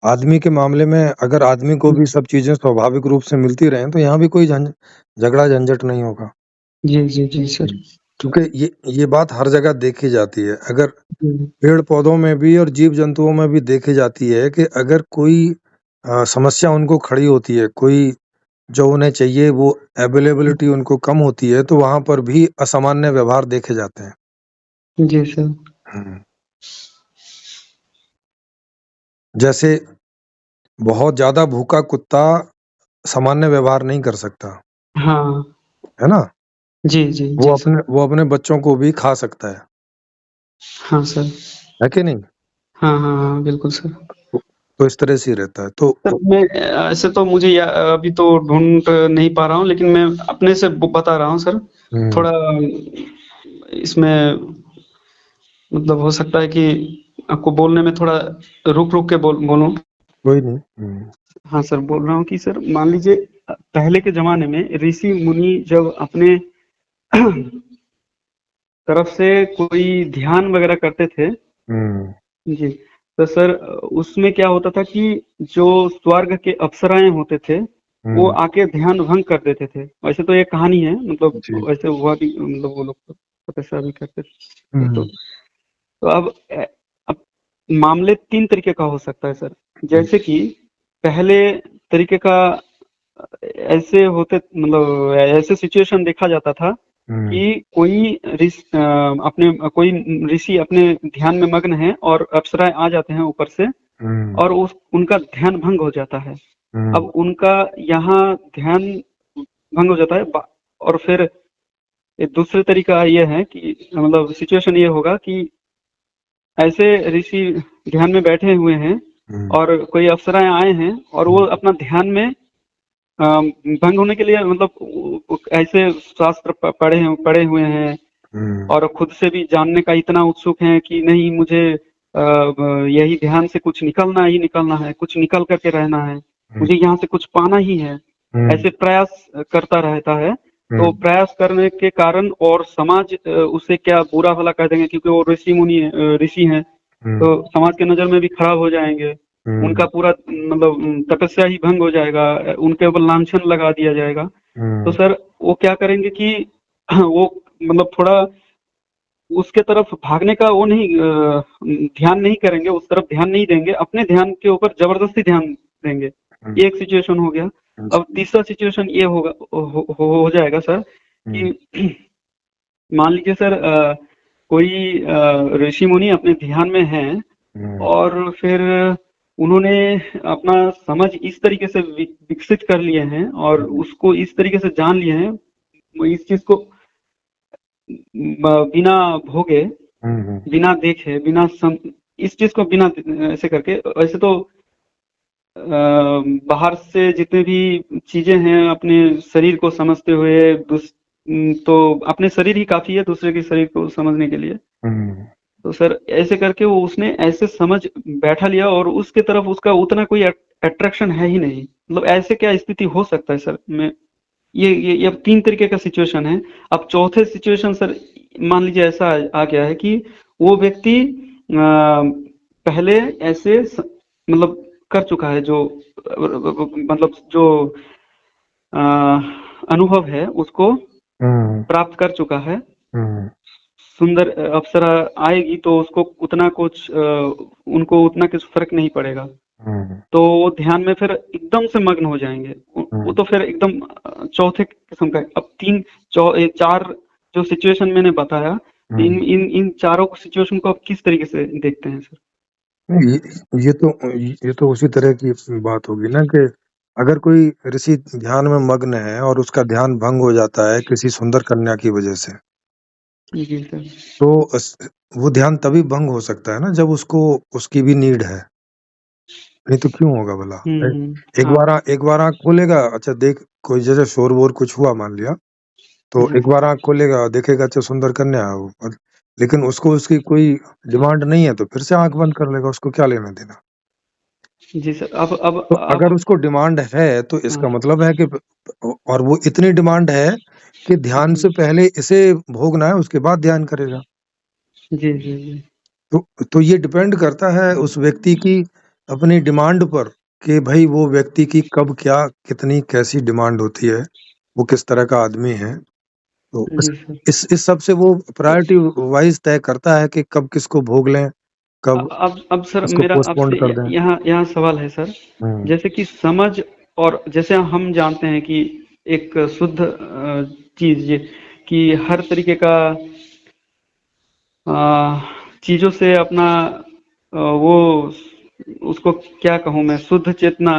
आदमी के मामले में अगर आदमी को भी सब चीज़ें स्वाभाविक रूप से मिलती रहें, तो यहाँ भी कोई झगड़ा-झंझट नहीं होगा। जी, जी, जी सर। क्योंकि ये बात हर जगह देखी जाती है। अगर हुँ, पेड़-पौधों में भी और जीव-जंतुओं में भी देखी जाती है कि अगर कोई समस्या उनको खड़ी होती है, कोई जो उन्हें चाहिए वो अवेलेबिलिटी उनको कम होती है, तो वहाँ पर भी असामान्य व्यवहार देखे जाते हैं। जी सर। हुँ। जैसे बहुत ज़्यादा भूखा कुत्ता सामान्य व्यवहार नहीं कर सकता, हाँ। है ना? जी, जी, जी सर। वो अपने बच्चों को भी खा सकता हाँ सर। है कि नहीं? हाँ, हाँ, हाँ, बिल्कुल सर। तो इस तरह से ही रहता है। तो सर मैं ऐसे तो मुझे अभी तो ढूँढ नहीं पा रहा हूँ लेकिन मैं अपने से ब बता रहा हूँ सर। हुँ, थोड़ा इसमें मतलब हो सकता है कि आपको बोलने में थोड़ा रुक-रुक के बोलूँ। कोई नहीं। हुँ, हाँ सर, बोल रहा हूँ कि सर मान लीजिए पहले के ज़माने में ऋषि-मुनि जब अपने तरफ से कोई ध्यान वगैरह करते थे। हम्म जी। तो सर उसमें क्या होता था कि जो स्वर्ग के अप्सराएं होते थे वो हम्म आके ध्यान भंग कर देते थे। वैसे तो ये कहानी है, मतलब जी वैसे हुआ भी, मतलब वो लोग तो तपस्या भी करते थे। हम्म तो अब मामले तीन तरीके का हो सकता है सर। हम्म जैसे कि पहले तरीके का ऐसे होते, मतलब ऐसे सिचुएशन देखा जाता था हम्म कि कोई ऋषि अपने ध्यान में मग्न है और अप्सराएं आ जाते हैं ऊपर से हम्म और उस उनका ध्यान भंग हो जाता है। हम्म अब उनका यहाँ ध्यान भंग हो जाता है और फिर एक दूसरे तरीका ये है कि मतलब सिचुएशन ये होगा कि ऐसे ऋषि ध्यान में बैठे हुए हैं हम्म और कोई अप्सराएं आए हैं और वो अपना ध्यान में भंग होने के लिए, मतलब ऐसे शास्त्र पढ़े हुए हैं हम्म और खुद से भी जानने का इतना उत्सुक हैं कि नहीं, मुझे यही ध्यान से कुछ निकलना ही निकलना है, कुछ निकल करके रहना है, हम्म मुझे यहाँ से कुछ पाना ही है। हम्म ऐसे प्रयास करता रहता है। तो हम्म प्रयास करने के कारण और समाज उसे क्या बुरा भला कह देंगे, क्योंकि वो ऋषि हैं, हम्म तो समाज के नजर में भी खराब हो जाएंगे। उनका हम्म पूरा मतलब तपस्या ही भंग हो जाएगा, उनके ऊपर लांछन लगा दिया जाएगा। तो हम्म सर वो क्या करेंगे कि वो मतलब थोड़ा उसके तरफ भागने का वो नहीं, ध्यान नहीं करेंगे, उस तरफ ध्यान नहीं देंगे, अपने ध्यान के ऊपर जबरदस्ती ध्यान देंगे। ये एक सिचुएशन हो गया। अब तीसरा सिचुएशन ये होगा, हो जाएगा सर हम्म कि मान लीजिए सर कोई ऋषि मुनि अपने ध्यान में हैं हम्म और फिर उन्होंने अपना समझ इस तरीके से विकसित कर लिए हैं और उसको इस तरीके से जान लिए हैं, इस चीज को बिना भोगे, हम्म बिना देखे, इस चीज को बिना ऐसे करके, वैसे तो बाहर से जितने भी चीजें हैं अपने शरीर को समझते हुए तो अपने शरीर ही काफी है दूसरे के शरीर को समझने के लिए। हम्म तो सर ऐसे करके वो उसने ऐसे समझ बैठा लिया और उसके तरफ उसका उतना कोई अट्रैक्शन है ही नहीं। मतलब ऐसे क्या स्थिति हो सकता है सर? मैं ये अब तीन तरीके का सिचुएशन है। अब चौथे सिचुएशन सर, मान लीजिए ऐसा आ गया है कि वो व्यक्ति पहले ऐसे मतलब कर चुका है, जो मतलब जो अ, अनुभव है उसको हम्म प्राप्त कर चुका है। हम्म सुंदर अप्सरा आएगी तो उसको उतना कुछ उनको उतना कुछ फर्क नहीं पड़ेगा। हम्म तो वो ध्यान में फिर एकदम से मग्न हो जाएंगे। वो हम्म तो फिर एकदम चौथे किस्म का। अब चार जो सिचुएशन मैंने बताया, इन हम्म इन इन चारों सिचुएशन को आप किस तरीके से देखते हैं सर? नहीं, ये तो उसी तरह की बात होगी ना कि अगर कोई ऋषि ध्यान में मग्न है और उसका ध्यान भंग हो जाता है किसी सुंदर कन्या की वजह से, जी सर। तो वो ध्यान तभी भंग हो सकता है ना जब उसको उसकी भी नीड है। नहीं तो क्यों होगा भला? हाँ। एक बार आंख खोलेगा, अच्छा देख, कोई जैसे शोर वोर कुछ हुआ मान लिया, तो जी एक बार आंख खोलेगा देखेगा, अच्छा सुंदर कन्या है वो, लेकिन उसको उसकी कोई डिमांड नहीं है तो फिर से आंख बंद कर लेगा, उसको क्या लेना देना। जी सर। तो अब अगर उसको डिमांड है तो हाँ, इसका मतलब है कि, और वो इतनी डिमांड है कि ध्यान जी से पहले इसे भोगना है उसके बाद ध्यान करेगा। जी जी जी तो ये डिपेंड करता है उस व्यक्ति की अपनी डिमांड पर कि भाई वो व्यक्ति की कब क्या कितनी कैसी डिमांड होती है, वो किस तरह का आदमी है। तो जी सर। इस सब से वो प्रायोरिटी वाइज तय करता है कि कब किसको भोग लें, कब अब सर इसको मेरा पोस्टपोन आपसे कर दें। यहाँ यहाँ सवाल है सर। हम्म जैसे कि समझ, और जैसे हम जानते हैं कि एक शुद्ध चीज ये कि हर तरीके का चीजों से अपना वो उसको क्या कहूँ मैं, शुद्ध चेतना,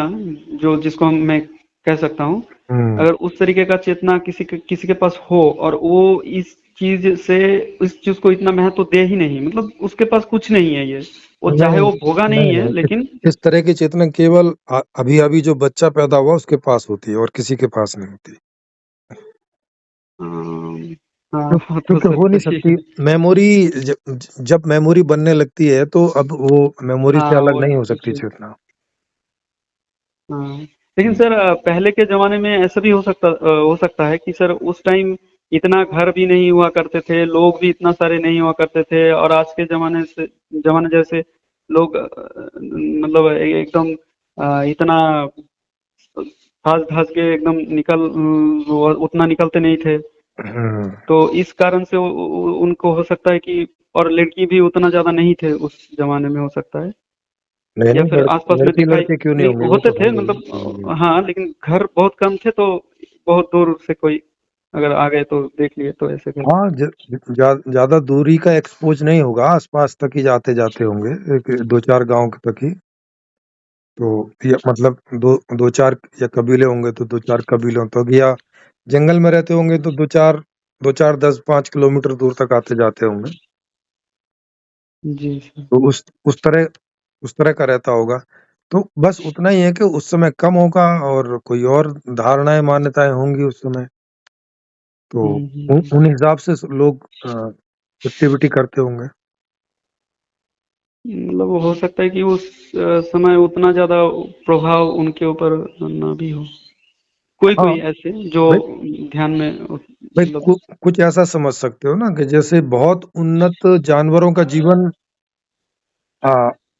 जो जिसको मैं कह सकता हूँ, हम्म अगर उस तरीके का चेतना किसी के पास हो और वो इस चीज को इतना महत्व दे ही नहीं, मतलब उसके पास कुछ नहीं है ये, वो चाहे नहीं वो भोगा नहीं नहीं है नहीं लेकिन इस तरह की चेतना केवल अभी अभी जो बच्चा पैदा हुआ उसके पास होती है और किसी के पास नहीं होती। हाँ वो तो क्योंकि सर हो नहीं सही सकती है। मेमोरी, जब मेमोरी बनने लगती है तो अब वो मेमोरी से हाँ अलग वो नहीं हो कुछ, सकती चेतना। हाँ। लेकिन सर पहले के जमाने में ऐसा भी हो सकता है कि सर उस टाइम इतना घर भी नहीं हुआ करते थे, लोग भी इतना सारे नहीं हुआ करते थे, और आज के ज़माने जैसे लोग मतलब एकदम इतना साज-धज के एकदम वो उतना निकलते नहीं थे। हुँ। तो इस कारण से उनको हो सकता है कि, और लड़की भी उतना ज़्यादा नहीं थे उस ज़माने में, हो सकता है। नहीं, या नहीं, फिर आस-पास में दिखाई लड़के क्यों नहीं नहीं होंगे, वो होते तो थे, होंगे ही। मतलब हाँ, लेकिन घर बहुत कम थे, तो बहुत दूर से कोई अगर आ गए तो देख लिए, तो ऐसे करके। हाँ, ज़्यादा दूरी का एक्सपोज़ नहीं होगा, आस-पास तक ही जाते-जाते होंगे, एक 2-4 गाँव तक ही। तो या मतलब 2-4 या कबीले होंगे तो 2-4 कबीलों तक, या जंगल में रहते होंगे तो 2-4 10-5 किलोमीटर दूर तक आते-जाते होंगे। जी सर। तो उस तरह का रहता होगा। तो बस उतना ही है कि उस समय कम होगा और कोई और धारणाएँ, मान्यताएँ होंगी उस समय। तो उन हिसाब से लोग एक्टिविटी करते होंगे। मतलब हो सकता है कि उस समय उतना ज़्यादा प्रभाव उनके ऊपर ना भी हो। हाँ, कोई-कोई ऐसे जो भाई ध्यान में भाई मतलब। कुछ ऐसा समझ सकते हो ना कि जैसे बहुत उन्नत जानवरों का जीवन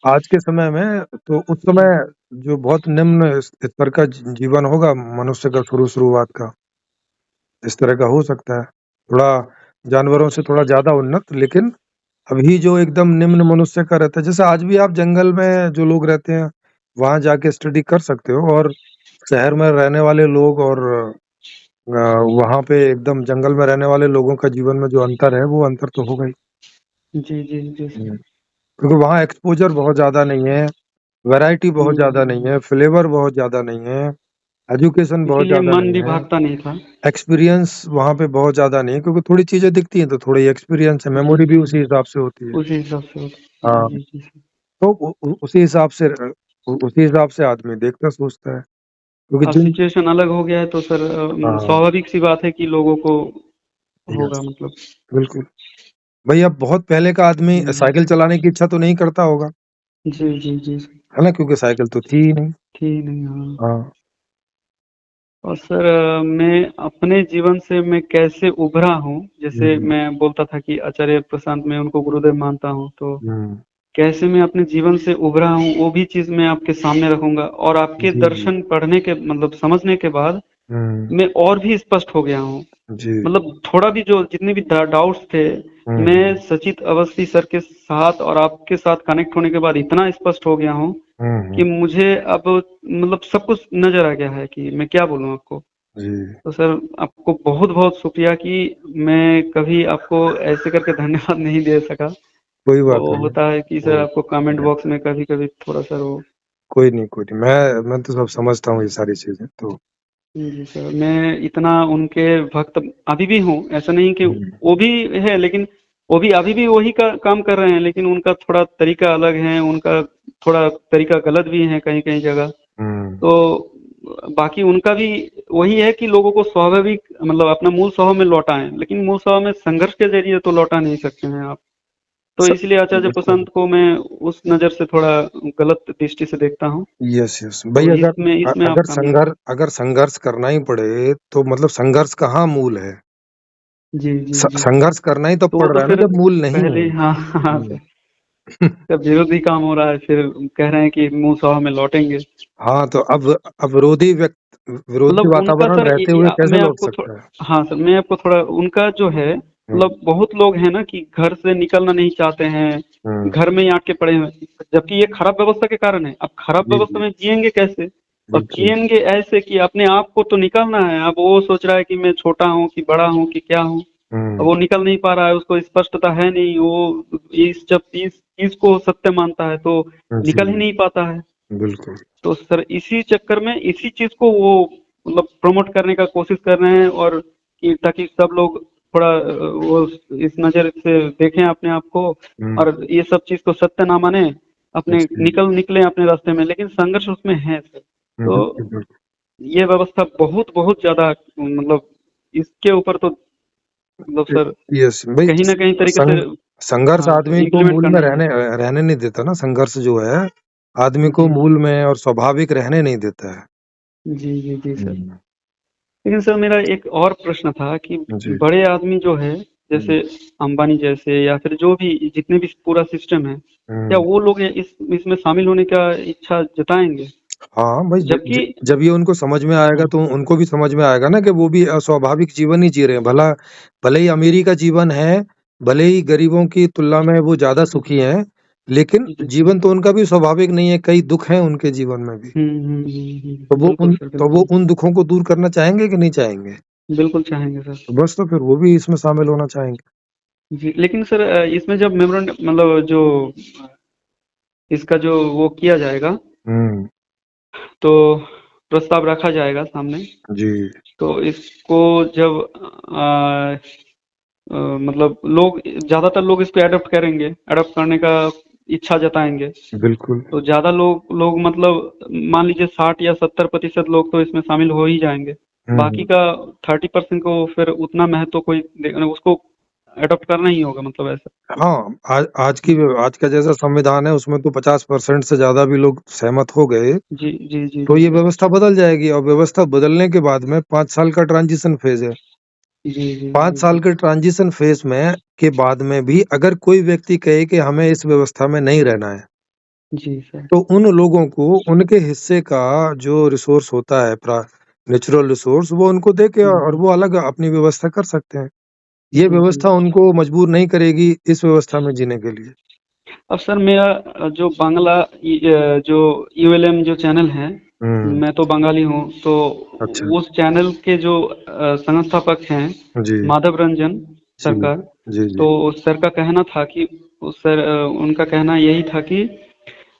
आज के समय में, तो उस समय जो बहुत निम्न स्तर का जीवन होगा मनुष्य का, शुरुआत का, इस तरह का हो सकता है। थोड़ा जानवरों से थोड़ा ज़्यादा उन्नत, लेकिन अभी जो एकदम निम्न मनुष्य का रहता है, जैसे आज भी आप जंगल में जो लोग रहते हैं, वहाँ जाके स्टडी कर सकते हो, और शहर में रहने वाले लोग और वहाँ पे एकदम जंगल में रहने वाले लोगों का जीवन में जो अंतर है, वो अंतर तो होगा ही। जी, जी, जी सर। हुँ। क्योंकि वहाँ एक्सपोज़र बहुत ज़्यादा नहीं है, वैरायटी बहुत ज़्यादा नहीं है, फ्लेवर बहुत ज़्यादा नहीं है, एजुकेशन बहुत इसीलिए ज़्यादा मन नहीं भी है, भागता नहीं था। एक्सपीरियंस वहाँ पे बहुत ज़्यादा नहीं है, क्योंकि थोड़ी चीज़ें दिखती हैं तो थोड़ा ही एक्सपीरियंस है, जी, मेमोरी भी जी। उसी हिसाब से होती है। उसी हिसाब से होता। हाँ, जी, जी सर। तो उसी हिसाब से आदमी देखता सोचता है, क्योंकि अब जिन सिचुएशन अलग हो गया है तो सर हाँ, स्वाभाविक सी बात है कि लोगों को होगा यस, मतलब। बिल्कुल। भई अब बहुत पहले का आदमी हुँ। साइकिल चलाने की इच्छा तो नहीं करता होगा, जी, जी, जी सर। है ना? क्योंकि साइकिल तो थी ही नहीं। थी नहीं, हाँ। हाँ। और सर मैं अपने जीवन से मैं कैसे उभरा हूँ, जैसे हुँ, मैं बोलता था कि आचार्य प्रशांत, मैं उनको गुरुदेव मानता हूँ, तो हुँ। कैसे मैं अपने जीवन से उभरा हूँ, वो भी चीज़ मैं आपके सामने रखूँगा, और आपके जी, जी। दर्शन पढ़ने के मतलब समझने के बाद हुँ, मैं और भी स्पष्ट हो गया हूँ। जी। मतलब थोड़ा भी जो जितने भी डाउट्स थे, हुँ, मैं हुँ। सचित अवस्थी सर के साथ और आपके साथ कनेक्ट होने के बाद इतना स्पष्ट हो गया हूँ हुँ, कि हुँ। मुझे अब मतलब सब कुछ नज़र आ गया है, कि मैं क्या बोलूँ आपको। जी, तो सर आपको बहुत-बहुत शुक्रिया कि मैं कभी आपको ऐसे करके धन्यवाद नहीं दे सका। कोई बात वो नहीं। होता है कि सर वो आपको कमेंट बॉक्स में कभी-कभी थोड़ा सर वो। कोई नहीं। मैं तो सब समझता हूँ ये सारी चीज़ें तो। जी सर, मैं इतना उनके भक्त अभी भी हूँ, ऐसा नहीं कि हुँ, वो भी है, लेकिन वो भी अभी भी वही का काम कर रहे हैं, लेकिन उनका थोड़ा तरीका अलग है, उनका थोड़ा तरीका गलत भी है कहीं-कहीं जगह। हुँ। तो बाकी उनका भी वही है कि लोगों को स्वाभाविक मतलब अपना मूल स्वभाव में लौटाएँ, लेकिन मूल स्वभाव में संघर्ष के ज़रिए तो लौटा नहीं सकते हैं आप। तो स इसलिए आचार्य बिल्कुल। प्रशांत को मैं उस नज़र से थोड़ा गलत दृष्टि से देखता हूँ। यस। भई तो अगर इसमें आप कामयाब हैं। अगर संघर्ष करना ही पड़े, तो मतलब संघर्ष कहाँ मूल है? जी, जी, जी। संघर्ष करना ही तब तो वो पड़ तो रहा है ना फिर जब मूल नहीं है। पहले हाँ, हाँ हुँ। सर। जब विरोधी काम हो रहा है फिर कह रहे हैं कि मुँह सौ में लौटेंगे। हाँ, तो अब विरोधी मतलब उनका वातावरण सर रहते हुए कैसे मैं लौट आपको सकता है? हाँ सर, मैं आपको थोड़ा उनका जो है, हुँ, मतलब बहुत लोग हैं ना कि घर से निकलना नहीं चाहते हैं, हुँ। घर में ही आके पड़े हुए हैं, जबकि ये खराब व्यवस्था के कारण है। अब खराब जी, व्यवस्था जी। में जिएँगे कैसे? और बिल्कुल। जिएँगे ऐसे कि अपने आप को तो निकालना है, अब वो सोच रहा है कि मैं छोटा हूँ कि बड़ा हूँ कि क्या हूँ? अब हुँ। वो निकल नहीं पा रहा है, उसको स्पष्टता है नहीं, वो इस चीज़ को सत्य मानता है, तो निकल ही जी, नहीं पाता है। बिल्कुल। तो सर इसी चक्कर में इसी चीज़ को वो मतलब प्रमोट करने का कोशिश कर रहे हैं, और कि ताकि सब लोग थोड़ा वो इस नज़र से देखें अपने आप को, हुँ। और ये सब चीज़ को सत्य ना माने, अपने जी। निकलें अपने रास्ते में, लेकिन संघर्ष उसमें है सर। हुँ, तो बिल्कुल। ये व्यवस्था बहुत-बहुत ज़्यादा मतलब इसके ऊपर तो मतलब सर यस, भई कहीं न कहीं तरीके से संघर्ष हाँ सर आदमी को इम्प्लीमेंट मूल में करना ही है। रहने नहीं देता ना, संघर्ष जो है, आदमी को जी, जी। मूल में और स्वाभाविक रहने नहीं देता है। जी, जी, जी सर। हुँ। लेकिन सर मेरा एक और प्रश्न था कि जी। बड़े आदमी जो है, हुँ, जैसे अंबानी जैसे या फिर जो भी जितने भी पूरा सिस्टम है, क्या हुँ। वो लोग इस इसमें शामिल होने का इच्छा जताएंगे? हाँ, भाई ज ज जबकि जब ये उनको समझ में आएगा तो उनको भी समझ में आएगा ना कि वो भी अस्वाभाविक जीवन ही जी रहे हैं। भले ही अमीरी का जीवन है, भले ही गरीबों की तुलना में वो ज़्यादा जी सुखी हैं, लेकिन जी जी। जीवन तो उनका भी स्वाभाविक नहीं है, कई दुःख हैं उनके जीवन में भी। बिल्कुल सर, तो वो बिल्कुल। उन दुखों को दूर करना चाहेंगे कि नहीं चाहेंगे? बिल्कुल चाहेंगे सर। तो बस तो फिर वो भी इसमें शामिल होना चाहेंगे। जी, लेकिन सर इसमें जब मेमोरेंडम मतलब जो इसका जो वो किया जाएगा, हुँ, तो प्रस्ताव रखा जाएगा सामने, जी, तो इसको जब मतलब लोग, ज़्यादातर लोग इसको एडॉप्ट करेंगे, एडॉप्ट करने का इच्छा जताएंगे, बिल्कुल। तो ज़्यादा लोग मतलब मान लीजिए 60 या 70% लोग तो इसमें शामिल हो ही जाएंगे। हुँ, बाकी हुँ। का 30% को फिर उतना महत्व कोई उसको एडॉप्ट करना ही होगा, मतलब ऐसा। हाँ, आज का जैसा संविधान है उसमें तो 50% से ज़्यादा भी लोग सहमत हो गए, जी जी जी तो जी ये सर। व्यवस्था बदल जाएगी और व्यवस्था बदलने के बाद में 5 साल का ट्रांज़िशन फ़ेज़ है। जी जी 5 जी साल जी के ट्रांज़िशन फ़ेज़ में के बाद में भी अगर कोई व्यक्ति कहे कि हमें इस व्यवस्था में नहीं रहना है, जी सर। तो उन लोगों को उनके हिस्से का जो रिसोर्स होता है नेचुरल रिसोर्स वो उनको दे के और हम्म, वो अलग अपनी व्यवस्था कर सकते हैं। ये जी जी। व्यवस्था उनको मजबूर नहीं करेगी इस व्यवस्था में जीने के लिए। अब सर मेरा जो बांग्ला जो यूएलएम जो चैनल है, हुँ, मैं तो बंगाली हूँ, तो अच्छा। उस चैनल के जो संस्थापक हैं, जी, माधव रंजन जी। सरकार, जी, जी। तो सर का कहना था कि उनका कहना यही था कि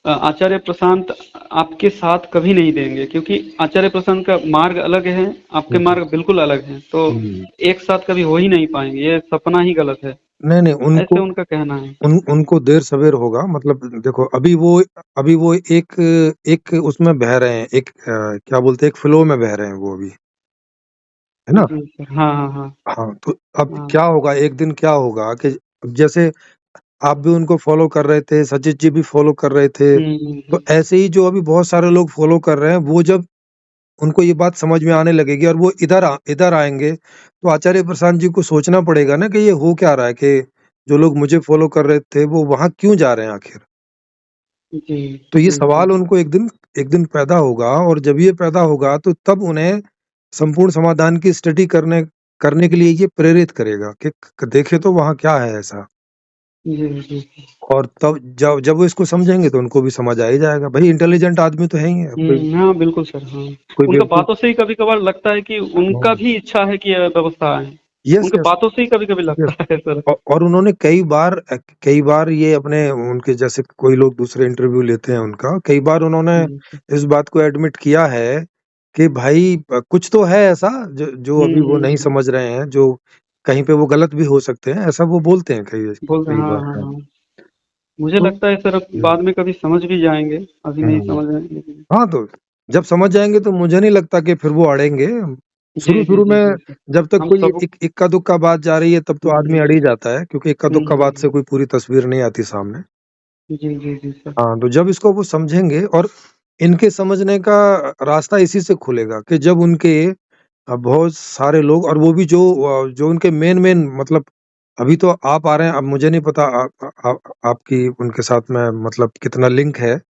आचार्य प्रशांत आपके साथ कभी नहीं देंगे, क्योंकि आचार्य प्रशांत का मार्ग अलग है, आपके हुँ, मार्ग बिल्कुल अलग हैं, तो हुँ। एक साथ कभी हो ही नहीं पाएंगे, ये सपना ही गलत है, नहीं, नहीं ऐसे उनको उनका कहना है। उनको देर-सवेर होगा मतलब देखो अभी वो एक एक उसमें बह रहे हैं, एक क्या बोलते हैं एक फ्लो में बह रहे हैं वो अभी, है ना? जी सर, हाँ हाँ हाँ हाँ, तो अब हाँ। क्या होगा एक दिन क्या होगा कि अब जैसे आप भी उनको फ़ॉलो कर रहे थे, सचित जी भी फ़ॉलो कर रहे थे, तो हुँ। ऐसे ही जो अभी बहुत सारे लोग फ़ॉलो कर रहे हैं, वो जब उनको ये बात समझ में आने लगेगी और वो इधर आएँगे, तो आचार्य प्रशांत जी को सोचना पड़ेगा ना कि ये हो क्या रहा है कि जो लोग मुझे फ़ॉलो कर रहे थे, वो वहाँ क्यों जा रहे हैं आखिर? जी, तो ये जी, जी। सवाल उनको एक दिन पैदा होगा और जब ये पैदा होगा, तो तब उन्हें संपूर्ण समाधान की स्टडी करने के लिए ये प्रेरित करेगा कि क देखें तो वहाँ क्या है ऐसा? जी, जी। और तब जब जब वो इसको समझेंगे तो उनको भी समझ आ ही जाएगा। भई इंटेलिजेंट आदमी तो है ही है, हाँ, बिल्कुल सर, हाँ। कोई उनका बेवकूफ बातों से ही कभी-कभार लगता है कि उनका हाँ। भी इच्छा है कि ये व्यवस्था आए। यस, उनके यस, बातों से ही कभी-कभी यस। लगता है सर। और उन्होंने कई बार ये अपने उनके जैसे कोई लोग दूसरे इंटरव्यू लेते हैं उनका, कई बार उन्होंने जी, सर। इस बात को एडमिट किया है कि भाई कुछ तो है ऐसा जो हुँ, अभी वो हुँ, नहीं हुँ। समझ रहे हैं, जो कहीं पे वो गलत भी हो सकते हैं, ऐसा वो बोलते हैं बोल रहे कई हाँ, बार। हाँ, हाँ, हाँ। मुझे तो लगता है सर अब हुँ, बाद में कभी समझ भी जाएँगे, अभी नहीं हुँ। समझ रहे हैं लेकिन। हाँ, तो जब समझ जाएँगे तो मुझे नहीं लगता कि फिर वो अड़ेंगे। जी, जी, शुरू-शुरू जी, में जी, सर। जब तक हम कोई सब इक्का-दुक्का बात जा रही है तब तो आदमी अड़ ही हुँ, जाता है क्योंकि हुँ, इक्का-दुक्का बात हुँ। से कोई पूरी तस्वीर नहीं आती सामने। जी, जी, जी, सर। हाँ, तो जब इसको वो समझेंगे और इनके समझने का रास्ता इसी से खुलेगा कि जब उनके बहुत सारे लोग और वो भी जो उनके मेन-मेन मतलब अभी तो आप आ रहे हैं, अब मुझे नहीं पता आपकी उनके साथ में मतलब कितना लिंक है।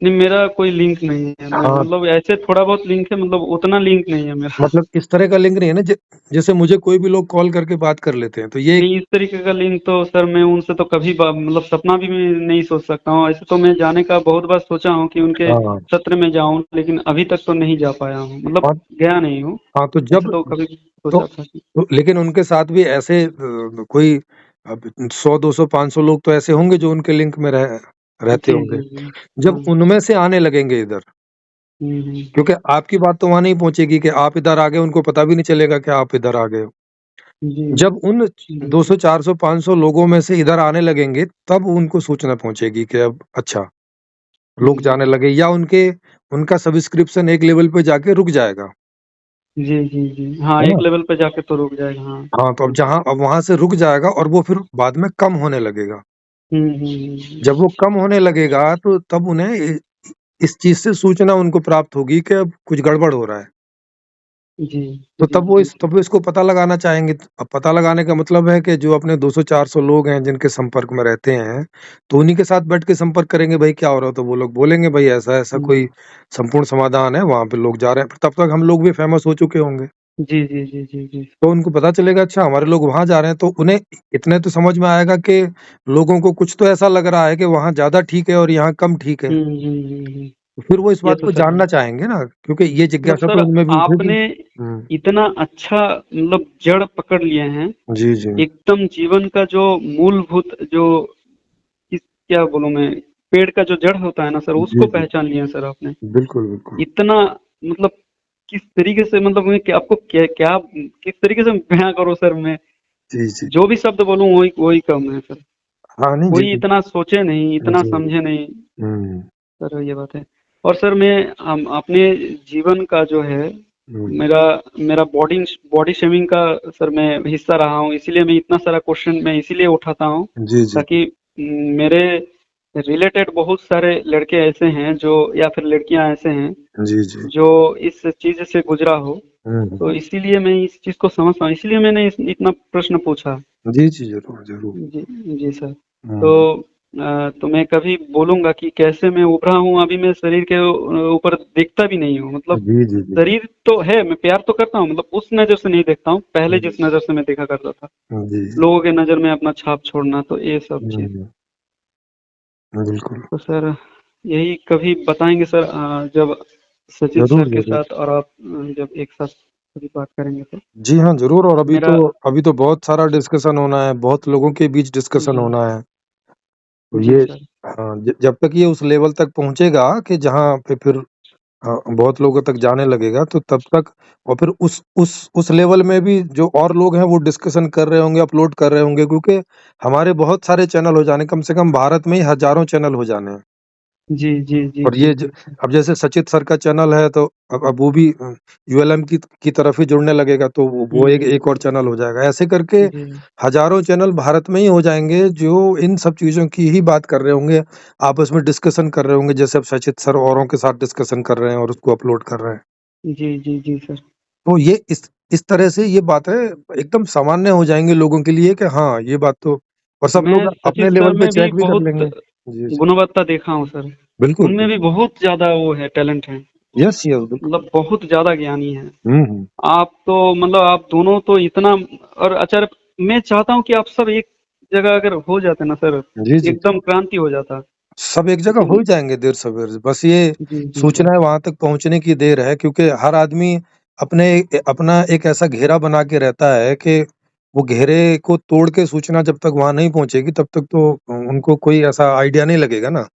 नहीं, मेरा कोई लिंक नहीं है। मैं हाँ, मतलब ऐसे थोड़ा बहुत लिंक है, मतलब उतना लिंक नहीं है मेरा। मतलब इस तरह का लिंक नहीं है ना जैसे मुझे कोई भी लोग कॉल करके बात कर लेते हैं, तो ये एक नहीं, इस तरीके का लिंक तो सर मैं उनसे तो कभी मतलब सपना भी मैं नहीं सोच सकता हूँ। ऐसे तो मैं जाने का बहुत बार सोचा हूँ कि उनके हाँ, सत्र में जाऊँ, लेकिन अभी तक तो नहीं जा पाया हूँ, मतलब हाँ, गया नहीं हूँ। हाँ, तो ऐसे जब तो कभी तो सोचा था कि लेकिन उनके साथ भी ऐसे कोई अब 100, 200, 500 लोग तो ऐसे होंगे जो उनके लिंक में रहते जी, होंगे। जी, जी। जब हाँ। उनमें से आने लगेंगे इधर, क्योंकि आपकी बात तो वहाँ नहीं पहुँचेगी कि आप इधर आ गए, उनको पता भी नहीं चलेगा कि आप इधर आ गए हो। जी। जब उन जी, 200, 400, 500 लोगों में से इधर आने लगेंगे, तब उनको सूचना पहुँचेगी कि अब अच्छा, लोग जी। जाने लगे या उनका सब्सक्रिप्शन एक लेवल पे जाके रुक जाएगा, जी, जी, जी। हाँ, है एक ना? लेवल पे जाके तो रुक जाएगा, हाँ। हाँ, तो बिल्कुल। अब वहाँ से रुक जाएगा और वो फिर बाद में कम होने लगेगा। जब वो कम होने लगेगा तो तब उन्हें इस चीज़ से सूचना उनको प्राप्त होगी कि अब कुछ गड़बड़ हो रहा है। जी, तो जी, जी, तब वो इसको पता लगाना चाहेंगे। अब पता लगाने का मतलब है कि जो अपने 200-400 लोग हैं जिनके संपर्क में रहते हैं, तो उन्हीं के साथ बैठ के संपर्क करेंगे, भाई क्या हो रहा है? तो वो लोग बोलेंगे भाई ऐसा-ऐसा हुँ। कोई संपूर्ण समाधान है, वहाँ पे लोग जा रहे हैं। फिर तब तक हम लोग भी फेमस हो चुके होंगे। जी, जी, जी, जी, जी। तो उनको पता चलेगा अच्छा हमारे लोग वहाँ जा रहे हैं, तो उन्हें इतने तो समझ में आएगा कि लोगों को कुछ तो ऐसा लग रहा है कि वहाँ ज़्यादा ठीक है और यहाँ कम ठीक है। हुँ, हुँ, हुँ, हुँ। तो फिर वो इस ये बात तो को सही जानना है। चाहेंगे ना, क्योंकि ये मतलब जिज्ञासा सर तो उनमें भी उठेगी। आपने हुँ। इतना अच्छा मतलब जड़ पकड़ लिए हैं, जी, जी। एकदम जीवन का जो मूलभूत जो किस क्या बोलूँ मैं, पेड़ का जो जड़ होता है ना सर, जी, उसको जी। पहचान लिए हैं सर आपने। बिल्कुल, बिल्कुल। इतना मतलब किस तरीके से मतलब मैं क्या आपको क्या किस तरीके से बयाँ करूँ सर मैं? जी, जी। जो भी शब्द बोलूँ वही वही कम है सर। हाँ, नहीं जी, कोई जी। इतना सोचे नहीं, इतना जी। समझे नहीं, हुँ, सर ये बात है। और सर मैं अपने जीवन का जो है, हुँ। मेरा मेरा बॉडी बॉडी शेमिंग का सर मैं हिस्सा रहा हूँ, इसीलिए मैं इतना सारा क्वेश्चन मैं इसीलिए उठाता हूँ, जी, जी। ताकि मेरे रिलेटेड बहुत सारे लड़के ऐसे हैं जो, या फिर लड़कियां ऐसे हैं जी, जी। जो इस चीज से गुजरा हो, हुँ, हुँ। तो इसीलिए मैं इस चीज को समझता हूँ, इसीलिए मैंने इतना प्रश्न पूछा। जी, जी, ज़रूर, ज़रूर। जी, जी सर। तो हुँ। तो मैं कभी बोलूँगा कि कैसे मैं उभरा हूँ, अभी मैं शरीर के ऊपर देखता भी नहीं हूँ। मतलब जी, जी, जी। शरीर तो है, मैं प्यार तो करता हूँ, मतलब उस नज़र से नहीं देखता हूँ, पहले हुँ, जिस नज़र से मैं देखा करता था। जी। लोगों के नज़र में अपना छाप छोड़ना, तो ये सब चीज़। हुँ, बिल्कुल। तो सर यही कभी बताएँगे सर, जब सचिन सर ज़रूर, के ज़रूर। साथ और आप जब एक साथ कभी बात करेंगे तो। जी हाँ, ज़रूर। और मेरा अभी तो बहुत सारा डिस्कशन होना है, बहुत लोगों के बीच डिस्कशन जी, होना है। तो जी ये सर। हाँ, ज जब तक ये उस लेवल तक पहुँचेगा कि जहाँ पे फिर बहुत लोगों तक जाने लगेगा, तो तब तक और फिर उस लेवल में भी जो और लोग हैं वो डिस्कशन कर रहे होंगे, अपलोड कर रहे होंगे, क्योंकि हमारे बहुत सारे चैनल हो जाने, कम से कम भारत में ही हज़ारों चैनल हो जाने हैं। जी, जी, जी, और जी, ये ज जी सर। अब जैसे सचित सर का चैनल है, तो अब वो भी यूएलएम की तरफ ही जुड़ने लगेगा, तो वो एक एक और चैनल हो जाएगा। ऐसे करके जी। हज़ारों चैनल भारत में ही हो जाएँगे, जो इन सब चीज़ों की ही बात कर रहे होंगे, आपस में डिस्कशन कर रहे होंगे, जैसे अब सचित सर औरों के साथ डिस्कशन कर रहे हैं और उसको अपलोड कर रहे हैं। जी, जी, जी सर। तो ये इस तरह से ये बातें एकदम सामान्य हो जाएँगी लोगों के लिए कि हाँ, ये बात तो और सब मैं लोग अपने सचिन सर लेवल पे में भी चेक भी कर बहुत लेंगे। जी, जी। गुणवत्ता देखा हूँ सर। बिल्कुल, उनमें भी बिल्कुल। बहुत ज़्यादा वो है, टैलेंट है। यस, यस, बिल्कुल। मतलब बहुत ज़्यादा ज्ञानी हैं। हुँ, हुँ। आप तो मतलब आप दोनों तो इतना, और अच्छा, मैं चाहता हूँ कि आप सब एक जगह अगर हो जाते ना सर, जी, जी, जी। एकदम क्रांति हो जाता। सब एक जगह हो लेकिन ही जाएँगे देर-सवेर, बस ये जी, जी, जी। सूचना है वहाँ तक पहुँचने की देर है, क्योंकि हर आदमी अपना एक ऐसा घेरा बना के रहता है कि वो घेरे को तोड़ के सूचना जब तक वहाँ नहीं पहुँचेगी, तब तक तो उनको कोई ऐसा आइडिया नहीं लगेगा ना।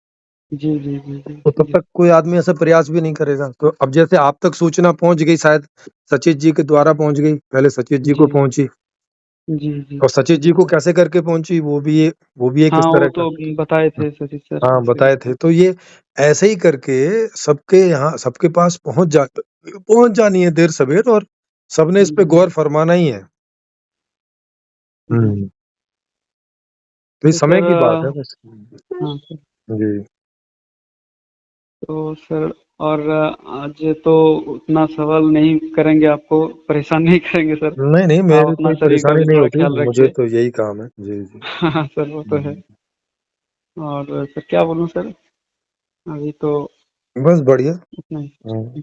जी, जी, जी, जी, तो तब जी। तक कोई आदमी ऐसा प्रयास भी नहीं करेगा। तो अब जैसे आप तक सूचना पहुँच गई, शायद सचित जी के द्वारा पहुँच गई, पहले सचित जी जी, को पहुँची जी, जी, और सचित जी जी को सर। कैसे करके पहुँची, वो भी एक हाँ, इस वो तरह का तो बताए थे सचिन सर हाँ, कैसे। बताए थे। तो ये ऐसे ही करके सबके पास पहुँच जानी है देर-सवेर, और सबने इस पे जी, गौर फरमाना ही है। जी। हुँ, तो ये तो समय सर की बात है बस। हाँ सर। जी। तो सर और आज तो उतना सवाल नहीं करेंगे, आपको परेशान नहीं करेंगे सर। नहीं, नहीं, आप मेरी अपना कोई शरीर का परेशानी भी नहीं थोड़ा होती, ख्याल मुझे रखिए। तो यही काम है। जी, जी। हाँ सर, वो तो है। हुँ, और सर क्या बोलूँ सर, अभी तो बस बढ़िया। इतना हुँ, ही।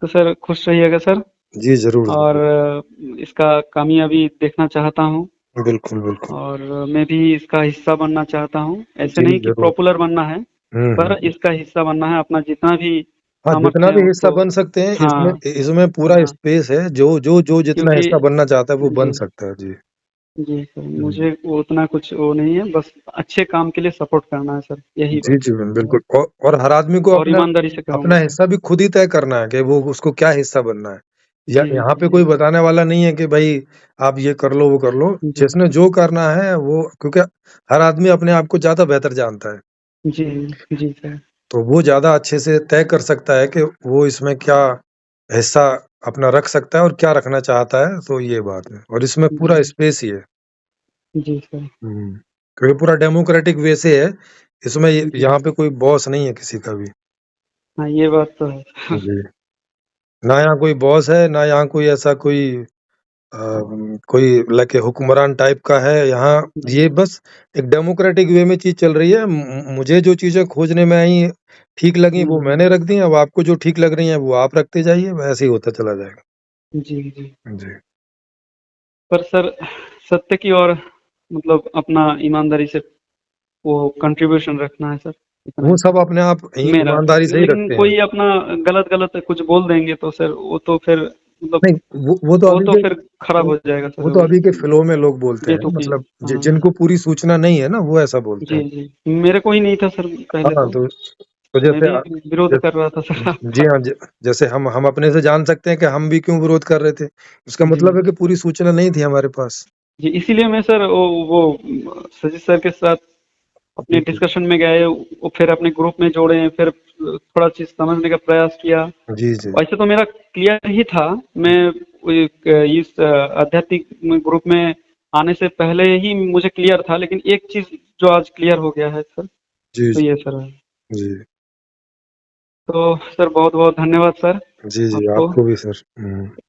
तो सर खुश रहिएगा सर। जी, ज़रूर, और ज़रूर। इसका कामयाबी देखना चाहता हूँ, बिल्कुल, बिल्कुल। और मैं भी इसका हिस्सा बनना चाहता हूँ। ऐसे जी, नहीं कि ज़रूर। पॉपुलर बनना है, हुँ, पर हुँ। इसका हिस्सा बनना है, अपना जितना भी हाँ, जितना सामर्थ्य है भी हिस्सा उसको। बन सकते हैं, इसमें हाँ, इसमें पूरा हाँ, स्पेस है, जो जितना क्योंकि हिस्सा बनना चाहता है, वो बन जी, सकता है। जी। जी सर, हुँ। मुझे वो उतना कुछ वो नहीं है, बस अच्छे काम के लिए सपोर्ट करना है सर, यही जी, बात जी, है। बिल्कुल। और हर आदमी को और ईमानदारी से अपना करूँगा सर। हिस्सा भी खुद ही तय करना है कि वो उसको क्या हिस्सा बनना है। या जी, यहाँ पे जी, कोई बताने वाला नहीं है कि भई आप ये कर लो, वो कर लो। जी, जिसने जो करना है वो, क्योंकि हर आदमी अपने आप को ज़्यादा बेहतर जानता है। जी, जी सर। तो वो ज़्यादा अच्छे से तय कर सकता है कि वो इसमें क्या हिस्सा अपना रख सकता है और क्या रखना चाहता है, तो ये बात है। और इसमें पूरा जी, स्पेस ही है। जी सर। हुँ। क्योंकि पूरा डेमोक्रेटिक वे से है। इसमें जी, यहाँ पे कोई बॉस नहीं है किसी का भी। हाँ, ये बात तो है। जी। ना यहाँ कोई बॉस है, ना यहाँ कोई ऐसा कोई लाइक हुक्मरान टाइप का है। यहाँ ये बस एक डेमोक्रेटिक वे में चीज़ चल रही है। मुझे जो चीज़ें खोजने में आई ठीक लगी वो मैंने रख दी, अब आपको जो ठीक लग रही हैं वो आप रखते जाइए, वैसे ही होता चला जाएगा। जी, जी। जी। पर सर सत्य की ओर मतलब अपना ईमानदारी से वो कंट्रीब्यूशन रखना है सर, इतना वो ही सब अपने आप मेरा। ईमानदारी से ही लेकिन रखते हैं। कोई अपना गलत-गलत कुछ बोल देंगे तो सर वो तो फिर मतलब नहीं, वो तो वो अभी तो के फिर खराब हो जाएगा वो सर। तो अभी के फ्लो में लोग बोलते हैं, बेतुकी। मतलब हाँ, जिनको पूरी सूचना नहीं है ना, वो ऐसा बोलते जी, हैं। जी। मेरे को ही नहीं था सर पहले हाँ, तो। तो मैं भी विरोध कर रहा था सर जी आपका। हाँ, जैसे हम अपने से जान सकते हैं कि हम भी क्यों विरोध कर रहे थे। उसका जी, मतलब है कि पूरी सूचना नहीं थी हमारे पास। जी। इसीलिए मैं सर वो सजीद सर के साथ अपने जी, जी। डिस्कशन में गए, वो फिर अपने ग्रुप में जोड़े, फिर थोड़ा चीज़ समझने का प्रयास किया। जी, जी। वैसे तो मेरा क्लियर ही था। मैं इस आध्यात्मिक ग्रुप में आने से पहले ही मुझे क्लियर था, लेकिन एक चीज़ जो आज क्लियर हो गया है सर, जी, तो ये सर है। जी। तो सर बहुत-बहुत धन्यवाद सर जी, जी, आपको। आपको भी सर। हुँ।